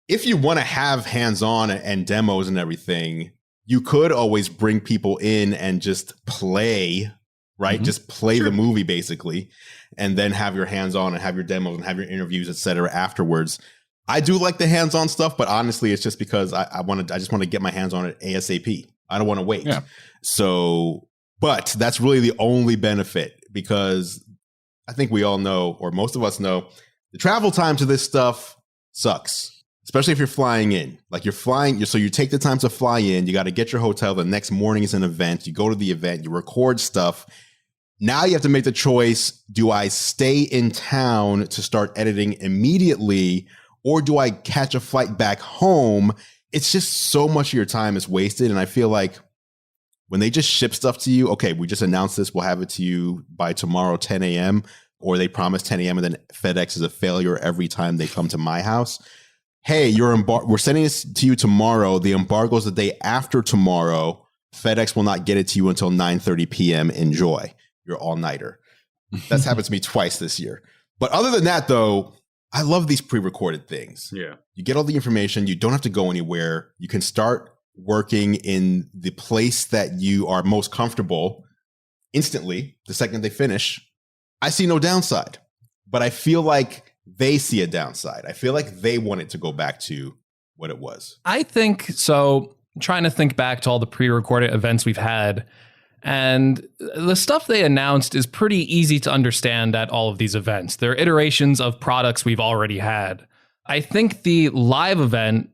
If you want to have hands-on and demos and everything, you could always bring people in and just play, right? Mm-hmm. Just play the movie basically, and then have your hands-on and have your demos and have your interviews, etc. afterwards. I do like the hands-on stuff, but honestly, it's just because I just want to get my hands on it ASAP. I don't want to wait. Yeah. So, but that's really the only benefit, because I think we all know, or most of us know, the travel time to this stuff sucks. Especially if you're flying in, like so you take the time to fly in, you got to get your hotel. The next morning is an event. You go to the event, you record stuff. Now you have to make the choice. Do I stay in town to start editing immediately, or do I catch a flight back home? It's just so much of your time is wasted. And I feel like when they just ship stuff to you, okay, we just announced this, we'll have it to you by tomorrow, 10 a.m., or they promise 10 a.m. and then FedEx is a failure every time they come to my house. Hey, we're sending this to you tomorrow. The embargo is the day after tomorrow. FedEx will not get it to you until 9:30 p.m. Enjoy your all-nighter. That's happened to me twice this year. But other than that, though, I love these pre-recorded things. Yeah. You get all the information. You don't have to go anywhere. You can start working in the place that you are most comfortable instantly the second they finish. I see no downside. But I feel like they see a downside. I feel like they want it to go back to what it was. I think so. I'm trying to think back to all the pre-recorded events we've had, and the stuff they announced is pretty easy to understand at all of these events. They're iterations of products we've already had. I think the live event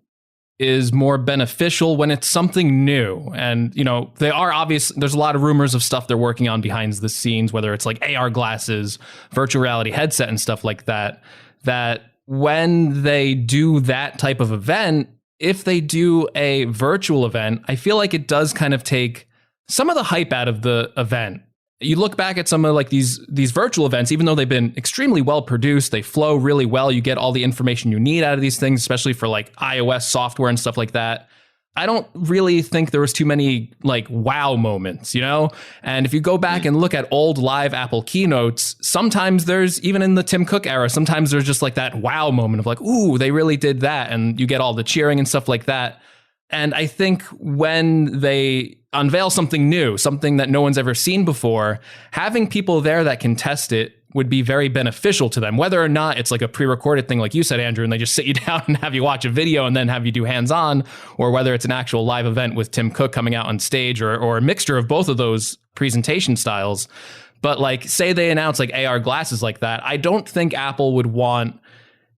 is more beneficial when it's something new. And, they are obvious. There's a lot of rumors of stuff they're working on behind the scenes, whether it's like AR glasses, virtual reality headset and stuff like that, that when they do that type of event, if they do a virtual event, I feel like it does kind of take some of the hype out of the event. You look back at some of like these virtual events, even though they've been extremely well produced, they flow really well. You get all the information you need out of these things, especially for like iOS software and stuff like that. I don't really think there was too many like wow moments, you know? And if you go back and look at old live Apple keynotes, sometimes there's, even in the Tim Cook era, sometimes there's just like that wow moment of like, ooh, they really did that. And you get all the cheering and stuff like that. And I think when they unveil something new, something that no one's ever seen before, having people there that can test it would be very beneficial to them, whether or not it's like a pre-recorded thing, like you said, Andrew, and they just sit you down and have you watch a video and then have you do hands-on, or whether it's an actual live event with Tim Cook coming out on stage, or a mixture of both of those presentation styles. But like, say they announce like AR glasses like that, I don't think Apple would want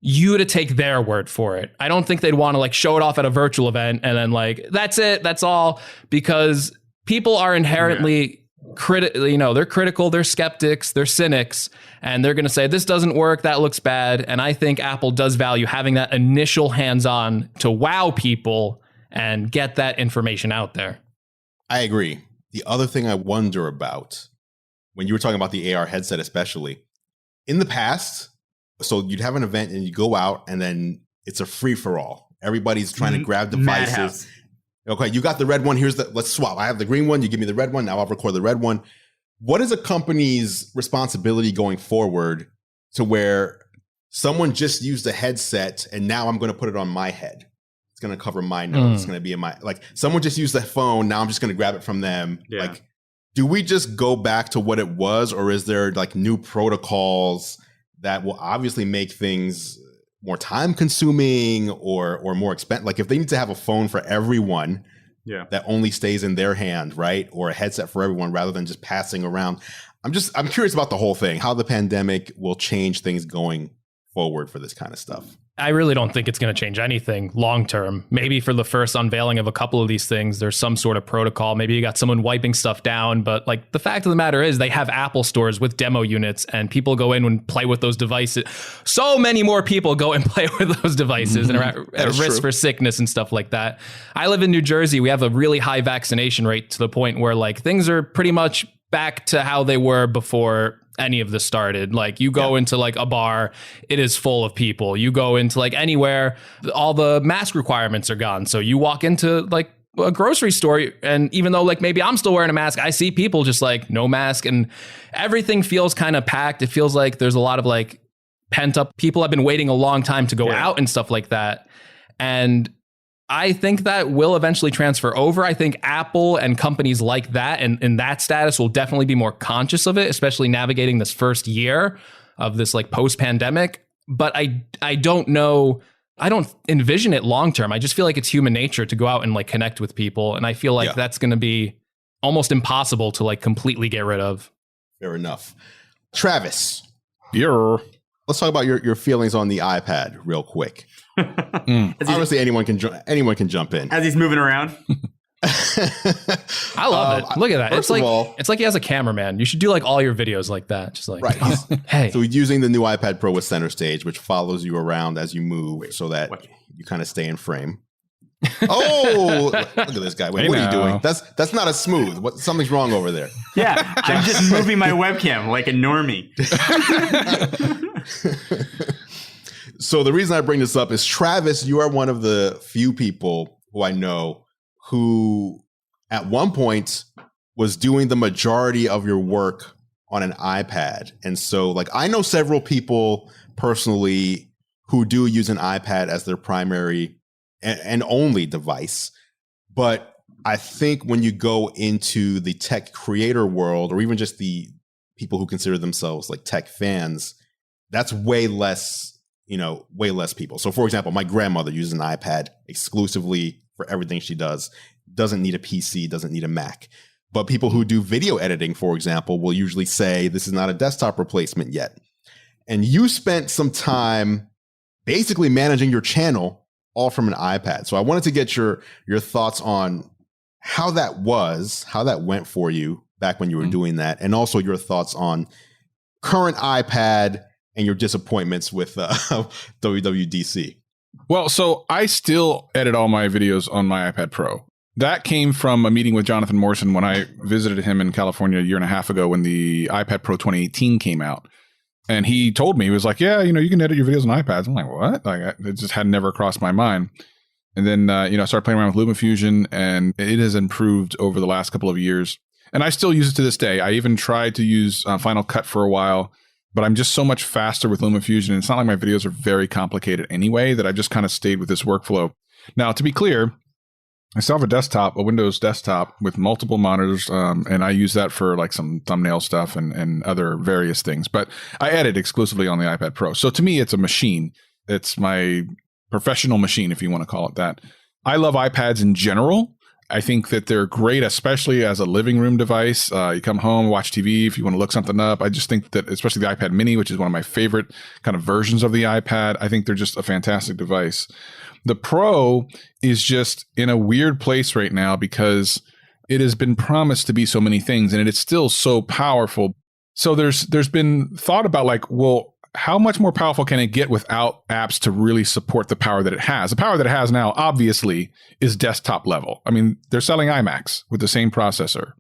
you to take their word for it. I don't think they'd want to like show it off at a virtual event and then like, that's it, that's all, because people are inherently they're critical, they're skeptics, they're cynics, and they're going to say, this doesn't work, that looks bad. And I think Apple does value having that initial hands-on to wow people and get that information out there. I agree. The other thing I wonder about, when you were talking about the AR headset especially, in the past, so you'd have an event and you go out and then it's a free-for-all. Everybody's trying to grab devices. Madhouse. Okay, you got the red one. Let's swap. I have the green one. You give me the red one. Now I'll record the red one. What is a company's responsibility going forward to where someone just used a headset and now I'm going to put it on my head? It's going to cover my nose. It's going to be in my, like, someone just used the phone. Now I'm just going to grab it from them. Yeah. Like, do we just go back to what it was, or is there like new protocols that will obviously make things more time consuming or more expensive? Like if they need to have a phone for everyone that only stays in their hand, right? Or a headset for everyone rather than just passing around. I'm curious about the whole thing, how the pandemic will change things going forward for this kind of stuff. I really don't think it's going to change anything long term. Maybe for the first unveiling of a couple of these things, there's some sort of protocol. Maybe you got someone wiping stuff down. But like the fact of the matter is they have Apple stores with demo units and people go in and play with those devices. So many more people go and play with those devices and are at risk for sickness and stuff like that. I live in New Jersey. We have a really high vaccination rate to the point where like things are pretty much back to how they were before any of this started. Like you go into like a bar, it is full of people. You go into like anywhere, all the mask requirements are gone. So you walk into like a grocery store, and even though like maybe I'm still wearing a mask, I see people just like no mask, and everything feels kind of packed. It feels like there's a lot of like pent up people have been waiting a long time to go out and stuff like that. And I think that will eventually transfer over. I think Apple and companies like that and in that status will definitely be more conscious of it, especially navigating this first year of this like post-pandemic. But I don't know. I don't envision it long term. I just feel like it's human nature to go out and like connect with people. And I feel like that's going to be almost impossible to like completely get rid of. Fair enough. Travis. Yeah. Let's talk about your feelings on the iPad real quick. Obviously, anyone can jump in as he's moving around. I love it. Look at that. It's like he has a cameraman. You should do like all your videos like that. Just like, hey. So he's using the new iPad Pro with Center Stage, which follows you around as you move so that you kind of stay in frame. Oh, look at this guy. Wait, what are you doing? That's not as smooth. Something's wrong over there. Yeah, I'm just moving my webcam like a normie. So the reason I bring this up is, Travis, you are one of the few people who I know who at one point was doing the majority of your work on an iPad. And so like I know several people personally who do use an iPad as their primary and only device. But I think when you go into the tech creator world, or even just the people who consider themselves like tech fans, that's way less people. So for example, my grandmother uses an iPad exclusively for everything she does, doesn't need a PC, doesn't need a Mac. But people who do video editing, for example, will usually say this is not a desktop replacement yet. And you spent some time basically managing your channel all from an iPad. So I wanted to get your thoughts on how that went for you back when you were doing that, and also your thoughts on current iPad and your disappointments with WWDC. Well, so I still edit all my videos on my iPad Pro. That came from a meeting with Jonathan Morrison when I visited him in California a year and a half ago when the iPad Pro 2018 came out. And he told me, he was like, yeah, you can edit your videos on iPads. I'm like, what? Like, it just had never crossed my mind. And then, I started playing around with LumaFusion, and it has improved over the last couple of years. And I still use it to this day. I even tried to use Final Cut for a while, but I'm just so much faster with LumaFusion. And it's not like my videos are very complicated anyway, that I just kind of stayed with this workflow. Now, to be clear, I still have a Windows desktop with multiple monitors, and I use that for like some thumbnail stuff and other various things. But I edit exclusively on the iPad Pro. So to me, it's a machine. It's my professional machine, if you want to call it that. I love iPads in general. I think that they're great, especially as a living room device. You come home, watch TV if you want to look something up. I just think that, especially the iPad mini, which is one of my favorite kind of versions of the iPad, I think they're just a fantastic device. The Pro is just in a weird place right now because it has been promised to be so many things, and it is still so powerful. So there's been thought about like, well, how much more powerful can it get without apps to really support the power that it has? The power that it has now, obviously, is desktop level. I mean, they're selling iMacs with the same processor,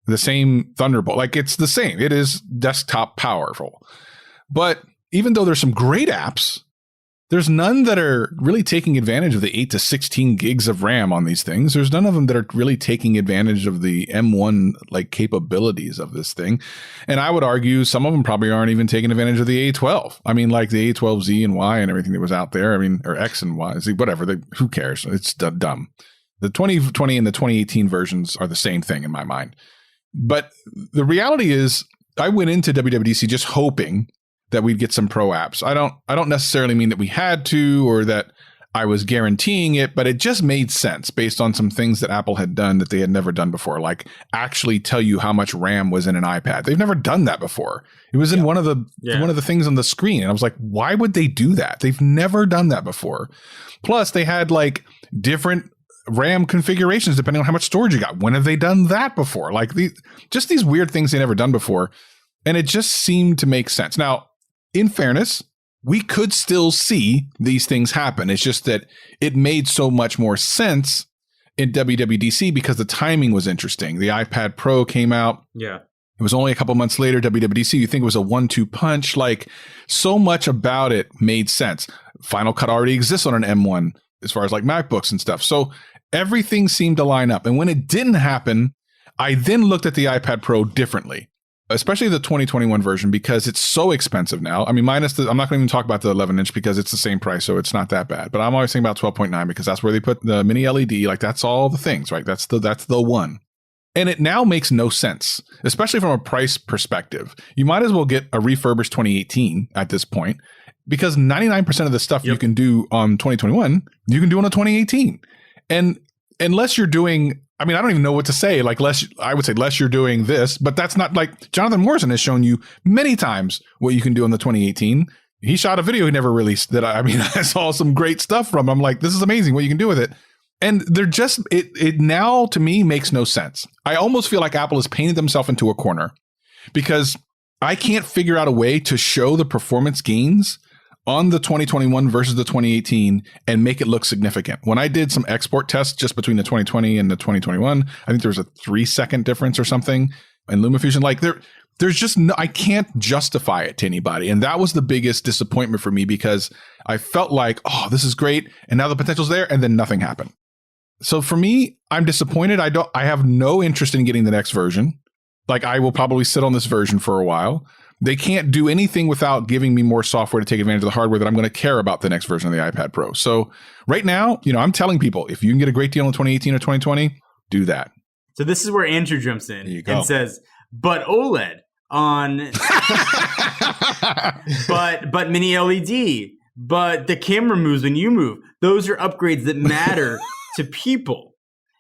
the same Thunderbolt. Like, it's the same. It is desktop powerful. But even though there's some great apps, there's none that are really taking advantage of the 8 to 16 gigs of RAM on these things. There's none of them that are really taking advantage of the M1 like capabilities of this thing. And I would argue some of them probably aren't even taking advantage of the A12. I mean, like the A12Z and Y and everything that was out there. I mean, or X and Y, whatever. Who cares? It's dumb. The 2020 and the 2018 versions are the same thing in my mind. But the reality is, I went into WWDC just hoping that we'd get some pro apps. I don't necessarily mean that we had to or that I was guaranteeing it, but it just made sense based on some things that Apple had done that they had never done before, like actually tell you how much RAM was in an iPad. They've never done that before. It was in one of the things on the screen. And I was like, why would they do that? They've never done that before. Plus, they had like different RAM configurations depending on how much storage you got. When have they done that before? Like these weird things they never done before. And it just seemed to make sense. Now, in fairness, we could still see these things happen. It's just that it made so much more sense in WWDC because the timing was interesting. The iPad Pro came out. Yeah. It was only a couple months later, WWDC. You think it was a 1-2 punch. Like, so much about it made sense. Final Cut already exists on an M1 as far as like MacBooks and stuff. So everything seemed to line up. And when it didn't happen, I then looked at the iPad Pro differently, especially the 2021 version, because it's so expensive now. I mean, I'm not going to even talk about the 11-inch because it's the same price, so it's not that bad. But I'm always thinking about 12.9 because that's where they put the mini LED. Like, that's all the things, right? That's the one. And it now makes no sense, especially from a price perspective. You might as well get a refurbished 2018 at this point, because 99% of the stuff you can do on 2021, you can do on a 2018. And unless you're doing, I mean, I don't even know what to say. Like, I would say less you're doing this, but that's not like Jonathan Morrison has shown you many times what you can do in the 2018. He shot a video he never released that I saw some great stuff from. I'm like, this is amazing what you can do with it. And they're just, it now to me makes no sense. I almost feel like Apple has painted themselves into a corner because I can't figure out a way to show the performance gains on the 2021 versus the 2018 and make it look significant. When I did some export tests just between the 2020 and the 2021, I think there was a 3-second difference or something in LumaFusion. Like there's just no, I can't justify it to anybody. And that was the biggest disappointment for me because I felt like, oh, this is great. And now the potential's there. And then nothing happened. So for me, I'm disappointed. I have no interest in getting the next version. Like, I will probably sit on this version for a while. They can't do anything without giving me more software to take advantage of the hardware that I'm going to care about the next version of the iPad Pro. So right now, I'm telling people, if you can get a great deal in 2018 or 2020, do that. So this is where Andrew jumps in and says, but OLED on, but mini LED, but the camera moves when you move. Those are upgrades that matter to people.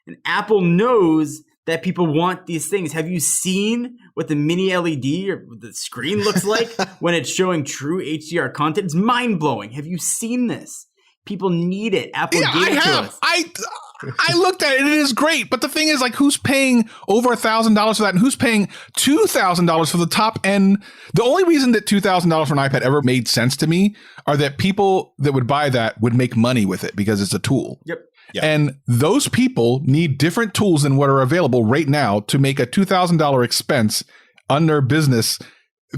And Apple knows that people want these things. Have you seen what the mini LED or the screen looks like when it's showing true HDR content? It's mind-blowing. Have you seen this? People need it. Apple gave it to us. I looked at it and it is great. But the thing is, like, who's paying over $1,000 for that? And who's paying $2,000 for the top end? The only reason that $2,000 for an iPad ever made sense to me are that people that would buy that would make money with it because it's a tool. Yep. Yeah. And those people need different tools than what are available right now to make a $2,000 expense on their business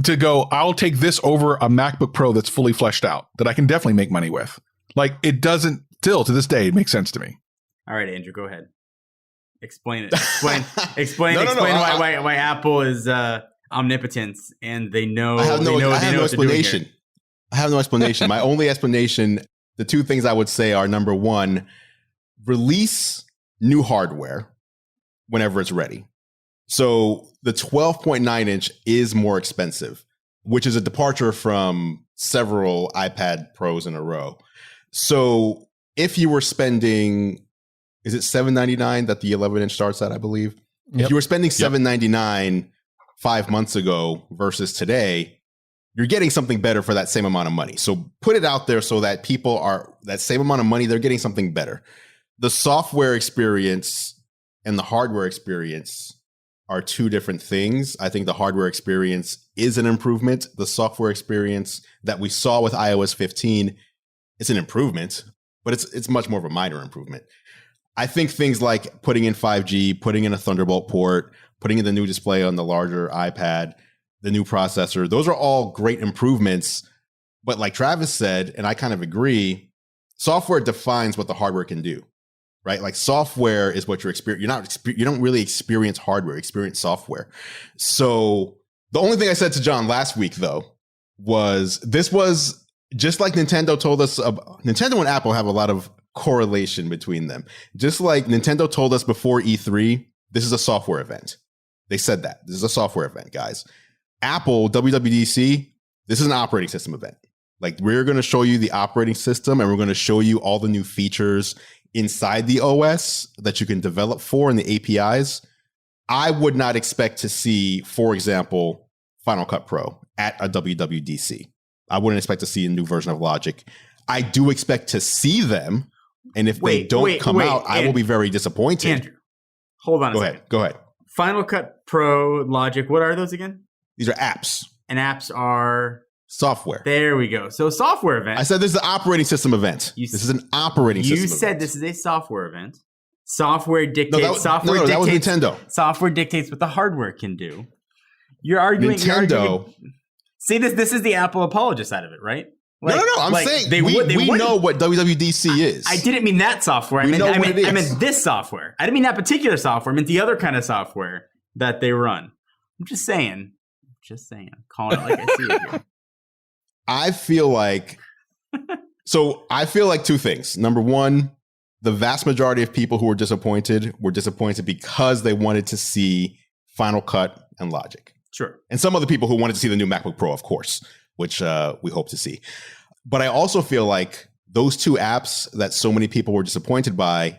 to go, I'll take this over a MacBook Pro that's fully fleshed out that I can definitely make money with. Like, it doesn't still to this day, it makes sense to me. All right, Andrew, go ahead. Explain it. Explain No, why Apple is omnipotent and they know. I have no explanation. I have no explanation. My only explanation, the two things I would say are, number one, release new hardware whenever it's ready. So the 12.9 inch is more expensive, which is a departure from several iPad Pros in a row. So if you were spending, is it $799 that the 11 inch starts at, I believe? Yep. If you were spending $799 5 months ago versus today, you're getting something better for that same amount of money. So put it out there so that people are, that same amount of money, they're getting something better. The software experience and the hardware experience are two different things. I think the hardware experience is an improvement. The software experience that we saw with iOS 15 is an improvement, but it's much more of a minor improvement. I think things like putting in 5G, putting in a Thunderbolt port, putting in the new display on the larger iPad, the new processor, those are all great improvements. But like Travis said, and I kind of agree, software defines what the hardware can do, right? Like software is what you're experiencing. You don't really experience hardware, experience software. So the only thing I said to John last week, though, was this was just like Nintendo told us. Nintendo and Apple have a lot of correlation between them. Just like Nintendo told us before E3, this is a software event. They said that. This is a software event, guys. Apple, WWDC, this is an operating system event. Like, we're going to show you the operating system and we're going to show you all the new features inside the OS that you can develop for and the APIs. I would not expect to see, for example, Final Cut Pro at a WWDC. I wouldn't expect to see a new version of Logic. I do expect to see them. And if they don't come out, I will be very disappointed. Andrew, hold on a second. Go ahead. Final Cut Pro, Logic, what are those again? These are apps. And apps are? Software. There we go. So software event. I said this is an operating system event. This is an operating system event. You said this is a software event. Software dictates. That was Nintendo. Software dictates what the hardware can do. You're arguing. Nintendo. See, this is the Apple apologist side of it, right? Like, no. I'm saying we know what WWDC is. I didn't mean that software. I meant this software. I didn't mean that particular software. I meant the other kind of software that they run. I'm just saying. Calling it like I see it here. I feel like two things. Number one, the vast majority of people who were disappointed because they wanted to see Final Cut and Logic. Sure. And some other people who wanted to see the new MacBook Pro, of course, which we hope to see. But I also feel like those two apps that so many people were disappointed by,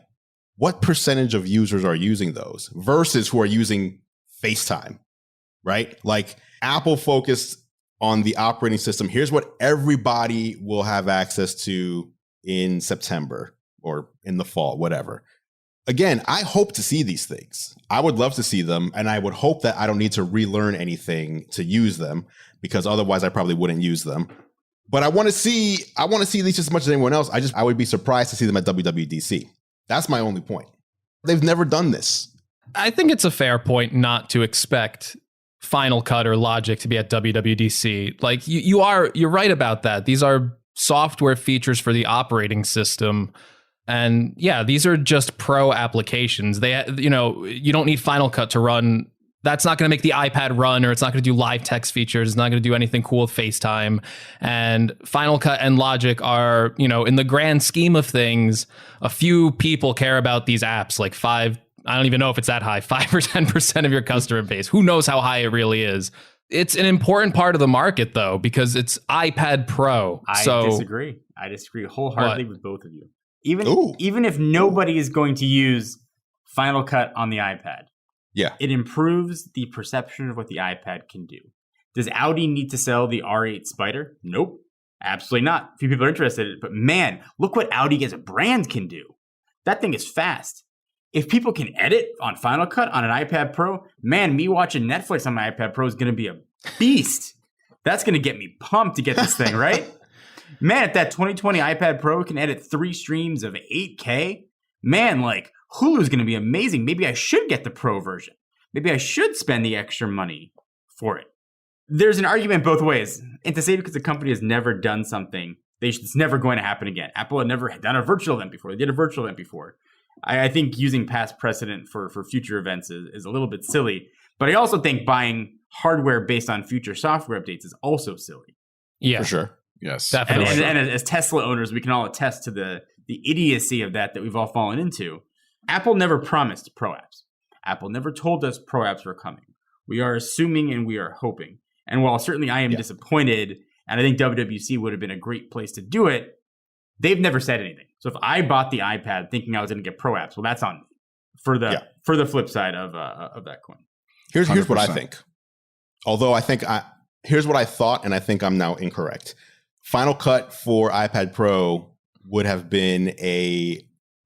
what percentage of users are using those versus who are using FaceTime, right? Like, Apple focused on the operating system. Here's what everybody will have access to in September or in the fall, whatever. Again, I hope to see these things. I would love to see them, and I would hope that I don't need to relearn anything to use them, because otherwise I probably wouldn't use them. But I want to see these as much as anyone else. I would be surprised to see them at WWDC. That's my only point. They've never done this. I think it's a fair point not to expect Final Cut or Logic to be at WWDC. Like, you're right about that. These are software features for the operating system. And yeah, these are just pro applications. You don't need Final Cut to run. That's not going to make the iPad run, or it's not going to do live text features. It's not going to do anything cool with FaceTime. And Final Cut and Logic are, in the grand scheme of things, a few people care about these apps, like I don't even know if it's that high, 5 or 10% of your customer base. Who knows how high it really is? It's an important part of the market, though, because it's iPad Pro. I disagree wholeheartedly with both of you. Even if nobody is going to use Final Cut on the iPad, it improves the perception of what the iPad can do. Does Audi need to sell the R8 Spider? Nope, absolutely not. Few people are interested in it, but man, look what Audi as a brand can do. That thing is fast. If people can edit on Final Cut on an iPad Pro, man, me watching Netflix on my iPad Pro is going to be a beast. That's going to get me pumped to get this thing, right? Man, if that 2020 iPad Pro can edit 3 streams of 8K, man, like, Hulu's going to be amazing. Maybe I should get the Pro version. Maybe I should spend the extra money for it. There's an argument both ways. And to say because the company has never done something It's never going to happen again. Apple had never done a virtual event before. They did a virtual event before. I think using past precedent for future events is a little bit silly. But I also think buying hardware based on future software updates is also silly. Yeah, For sure. Yes. definitely. And as Tesla owners, we can all attest to the idiocy of that we've all fallen into. Apple never promised pro apps. Apple never told us pro apps were coming. We are assuming and we are hoping. And while certainly I am disappointed, and I think WWC would have been a great place to do it, they've never said anything. So if I bought the iPad thinking I was going to get pro apps, well, that's on me for the flip side of that coin. Here's what I 100%. think. Although here's what I thought, and I think I'm now incorrect. Final Cut for iPad Pro would have been a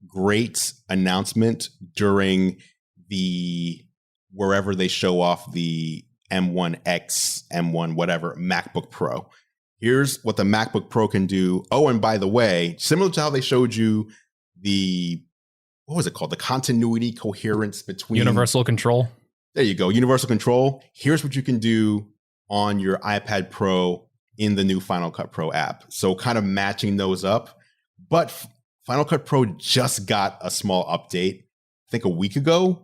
great announcement during wherever they show off the M1X, M1, whatever, MacBook Pro. Here's what the MacBook Pro can do. Oh, and by the way, similar to how they showed you what was it called? The continuity coherence between Universal control. There you go. Universal control. Here's what you can do on your iPad Pro in the new Final Cut Pro app. So kind of matching those up. But Final Cut Pro just got a small update, I think a week ago.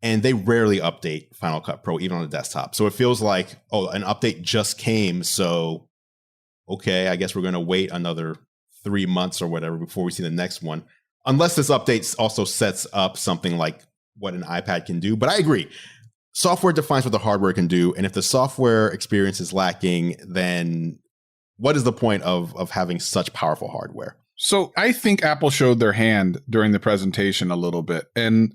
And they rarely update Final Cut Pro, even on the desktop. So it feels like, oh, an update just came. So, okay, I guess we're going to wait another 3 months or whatever before we see the next one. Unless this update also sets up something like what an iPad can do. But I agree. Software defines what the hardware can do. And if the software experience is lacking, then what is the point of having such powerful hardware? So I think Apple showed their hand during the presentation a little bit. And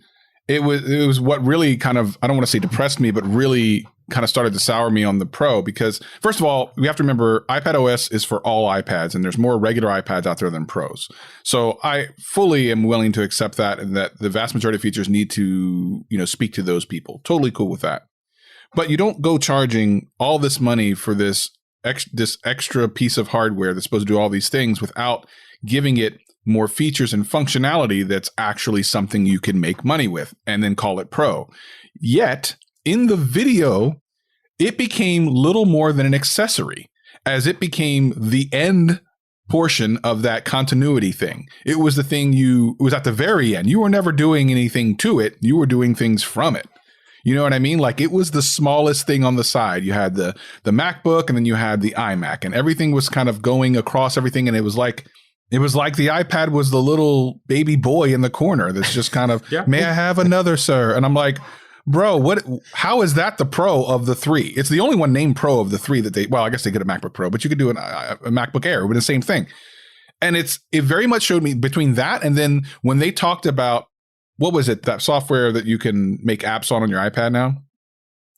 it was what really kind of, I don't want to say depressed me, but really kind of started to sour me on the Pro, because first of all, we have to remember iPad OS is for all iPads, and there's more regular iPads out there than Pros. So I fully am willing to accept that, and that the vast majority of features need to, speak to those people. Totally cool with that. But you don't go charging all this money for this extra piece of hardware that's supposed to do all these things without giving it more features and functionality that's actually something you can make money with, and then call it Pro. Yet, in the video, it became little more than an accessory, as it became the end portion of that continuity thing. It was the thing it was at the very end. You were never doing anything to it. You were doing things from it. You know what I mean? Like, it was the smallest thing on the side. You had the MacBook, and then you had the iMac, and everything was kind of going across everything. And it was like the iPad was the little baby boy in the corner that's just kind of, may I have another, sir? And I'm like, bro, how is that the Pro of the three? It's the only one named Pro of the three that I guess they get a MacBook Pro, but you could do a MacBook Air with the same thing. And it very much showed me between that and then when they talked about, what was it, that software that you can make apps on your iPad now?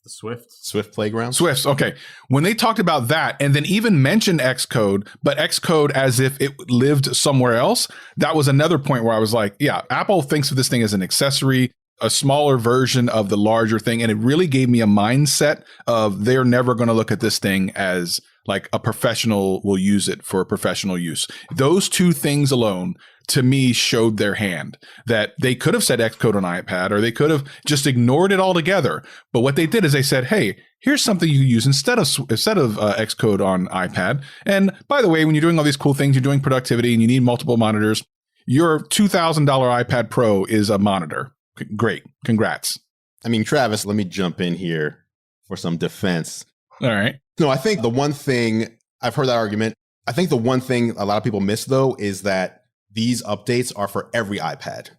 The Swift Playground? Swifts, okay. When they talked about that and then even mentioned Xcode, but Xcode as if it lived somewhere else, that was another point where I was like, yeah, Apple thinks of this thing as an accessory, a smaller version of the larger thing. And it really gave me a mindset of they're never going to look at this thing as like a professional will use it for professional use. Those two things alone, to me, showed their hand, that they could have said Xcode on iPad, or they could have just ignored it altogether. But what they did is they said, hey, here's something you use instead of Xcode on iPad. And by the way, when you're doing all these cool things, you're doing productivity and you need multiple monitors, your $2,000 iPad Pro is a monitor. Great. Congrats. I mean, Travis, let me jump in here for some defense. All right. No, I think the one thing, I've heard that argument. I think the one thing a lot of people miss, though, is that these updates are for every iPad.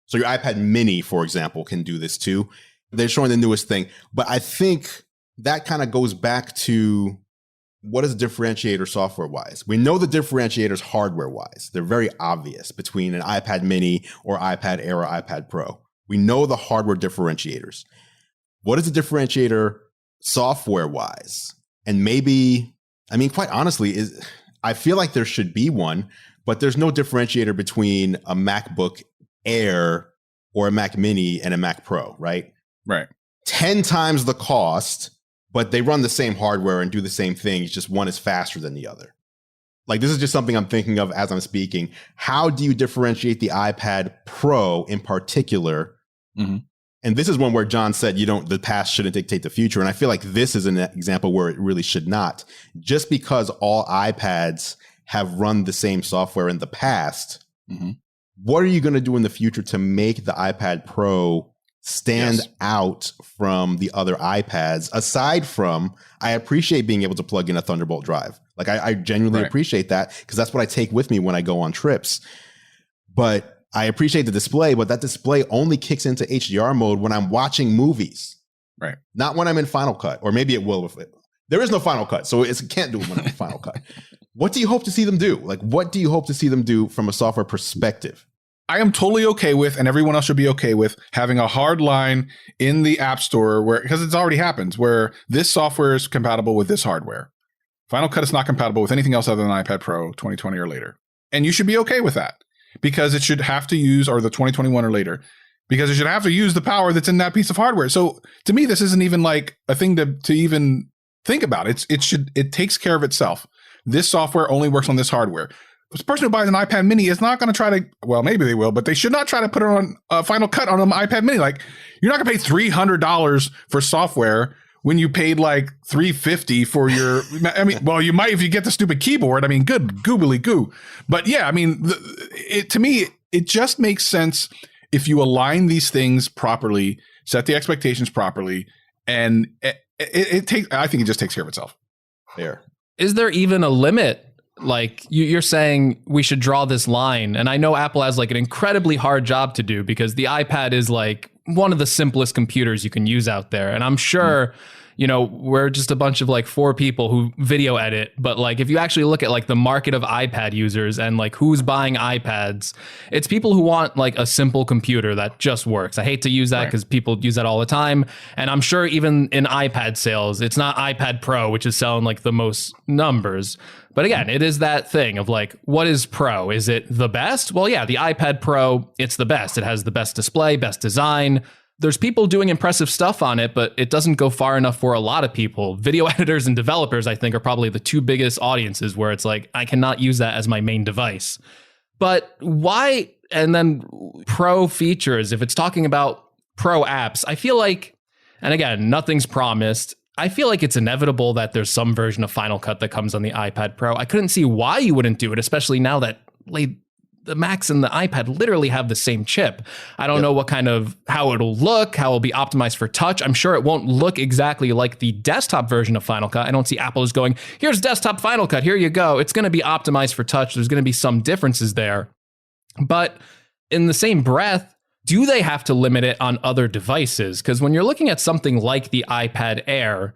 So your iPad mini, for example, can do this too. They're showing the newest thing. But I think that kind of goes back to what is the differentiator software-wise? We know the differentiators hardware-wise. They're very obvious between an iPad mini or iPad Air or iPad Pro. We know the hardware differentiators. What is the differentiator software-wise? And maybe, I mean, quite honestly, I feel like there should be one, but there's no differentiator between a MacBook Air or a Mac Mini and a Mac Pro, right? Right. 10 times the cost, but they run the same hardware and do the same thing. It's just one is faster than the other. Like, this is just something I'm thinking of as I'm speaking. How do you differentiate the iPad Pro in particular? Mm-hmm. And this is one where John said, the past shouldn't dictate the future. And I feel like this is an example where it really should not. Just because all iPads have run the same software in the past. Mm-hmm. What are you going to do in the future to make the iPad Pro stand out from the other iPads? Aside from, I appreciate being able to plug in a Thunderbolt drive. Like I genuinely appreciate that because that's what I take with me when I go on trips. But I appreciate the display, but that display only kicks into HDR mode when I'm watching movies. Right. Not when I'm in Final Cut, or maybe it will with it. There is no Final Cut, so it can't do it when I'm in Final Cut. What do you hope to see them do? Like, what do you hope to see them do from a software perspective? I am totally okay with, and everyone else should be okay with, having a hard line in the App Store where, because it's already happens, where this software is compatible with this hardware. Final Cut is not compatible with anything else other than iPad Pro 2020 or later. And you should be okay with that because it should have to use, or the 2021 or later, because it should have to use the power that's in that piece of hardware. So to me, this isn't even like a thing to even think about. It takes care of itself. This software only works on this hardware. The person who buys an iPad mini is not going to try to, well, maybe they will, but they should not try to put it on Final Cut on an iPad mini. Like, you're not going to pay $300 for software when you paid like $350 for your, I mean, well, you might if you get the stupid keyboard. I mean, good googly goo. But yeah, I mean, to me, it just makes sense if you align these things properly, set the expectations properly, and it takes, I think it just takes care of itself. There. Is there even a limit? Like you're saying we should draw this line. And I know Apple has like an incredibly hard job to do because the iPad is like one of the simplest computers you can use out there. And I'm sure, you know, we're just a bunch of like 4 people who video edit. But like if you actually look at like the market of iPad users and like who's buying iPads, it's people who want like a simple computer that just works. I hate to use that because people use that all the time. And I'm sure even in iPad sales, it's not iPad Pro, which is selling like the most numbers. But again, it is that thing of like, what is Pro? Is it the best? Well, yeah, the iPad Pro, it's the best. It has the best display, best design. There's people doing impressive stuff on it, but it doesn't go far enough for a lot of people. Video editors and developers, I think, are probably the 2 biggest audiences where it's like, I cannot use that as my main device. But why? And then Pro features, if it's talking about Pro apps, I feel like, and again, nothing's promised. I feel like it's inevitable that there's some version of Final Cut that comes on the iPad Pro. I couldn't see why you wouldn't do it, especially now that the Macs and the iPad literally have the same chip. I don't know what kind of, how it'll look, how it'll be optimized for touch. I'm sure it won't look exactly like the desktop version of Final Cut. I don't see Apple is going, here's desktop Final Cut, here you go. It's going to be optimized for touch. There's going to be some differences there. But in the same breath, do they have to limit it on other devices? Because when you're looking at something like the iPad Air,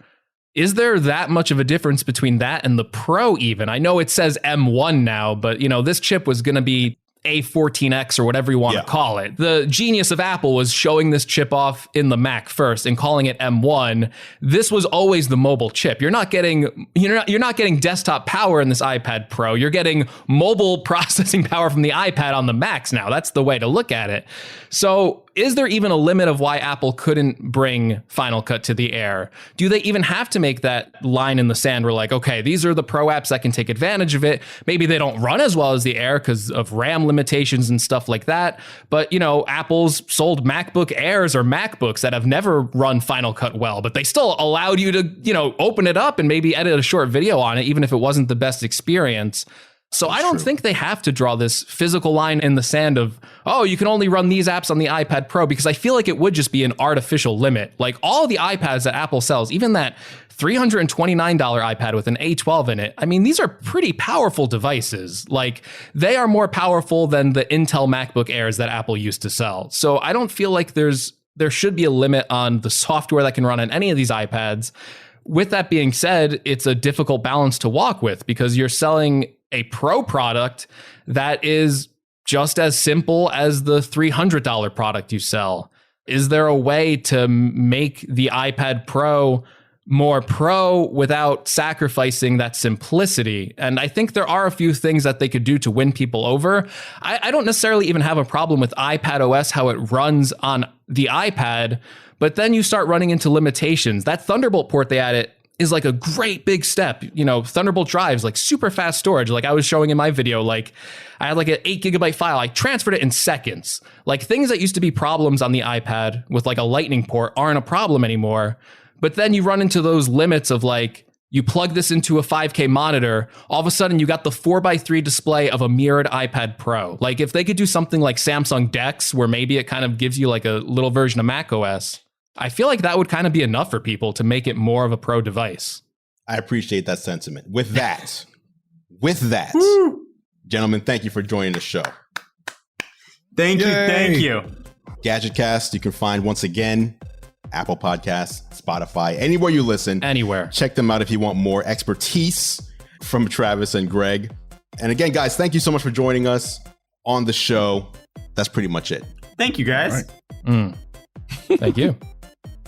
is there that much of a difference between that and the Pro even? I know it says M1 now, but you know, this chip was going to be A14X or whatever you want to call it. The genius of Apple was showing this chip off in the Mac first and calling it M1. This was always the mobile chip. You're not getting desktop power in this iPad Pro. You're getting mobile processing power from the iPad on the Macs now. That's the way to look at it. So is there even a limit of why Apple couldn't bring Final Cut to the Air? Do they even have to make that line in the sand where like, okay, these are the Pro apps that can take advantage of it. Maybe they don't run as well as the Air because of RAM limitations and stuff like that. But, you know, Apple's sold MacBook Airs or MacBooks that have never run Final Cut well, but they still allowed you to, you know, open it up and maybe edit a short video on it, even if it wasn't the best experience. So I don't think they have to draw this physical line in the sand of, oh, you can only run these apps on the iPad Pro, because I feel like it would just be an artificial limit. Like all of the iPads that Apple sells, even that $329 iPad with an A12 in it, I mean, these are pretty powerful devices. Like they are more powerful than the Intel MacBook Airs that Apple used to sell. So I don't feel like there should be a limit on the software that can run on any of these iPads. With that being said, it's a difficult balance to walk with because you're selling a Pro product that is just as simple as the $300 product you sell. Is there a way to make the iPad Pro more Pro without sacrificing that simplicity? And I think there are a few things that they could do to win people over. I don't necessarily even have a problem with iPad OS, how it runs on the iPad, but then you start running into limitations. That Thunderbolt port they added is like a great big step. You know, Thunderbolt drives like super fast storage. Like I was showing in my video, like I had like an 8 gigabyte file. I transferred it in seconds. Like things that used to be problems on the iPad with like a lightning port aren't a problem anymore. But then you run into those limits of like, You plug this into a 5K monitor, all of a sudden you got the 4x3 display of a mirrored iPad Pro. Like if they could do something like Samsung DeX, where maybe it kind of gives you like a little version of macOS, I feel like that would kind of be enough for people to make it more of a pro device. I appreciate that sentiment. With that, gentlemen, thank you for joining the show. Thank Yay. you. GadgetCast, you can find once again Apple Podcasts, Spotify, anywhere you listen. Anywhere. Check them out if you want more expertise from Travis and Greg. And again, guys, thank you so much for joining us on the show. That's pretty much it. Thank you, guys. Thank you.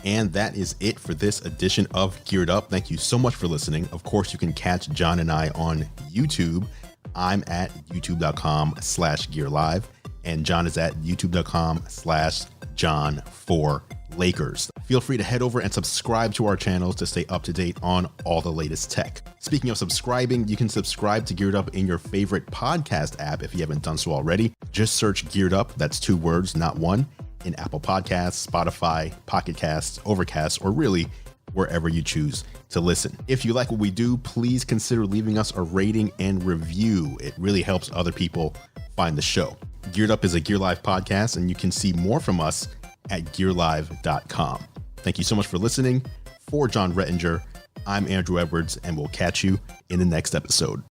And that is it for this edition of Geared Up. Thank you so much for listening. Of course, you can catch John and I on YouTube. I'm at youtube.com/gearlive and John is at youtube.com/John4Lakers. Feel free to head over and subscribe to our channels to stay up to date on all the latest tech. Speaking of subscribing, you can subscribe to Geared Up in your favorite podcast app if you haven't done so already. Just search Geared Up, that's 2 words, not one, in Apple Podcasts, Spotify, Pocket Casts, Overcast, or really wherever you choose to listen. If you like what we do, please consider leaving us a rating and review. It really helps other people find the show. Geared Up is a Gear Live podcast, and you can see more from us at gearlive.com. Thank you so much for listening. For John Rettinger, I'm Andrew Edwards, and we'll catch you in the next episode.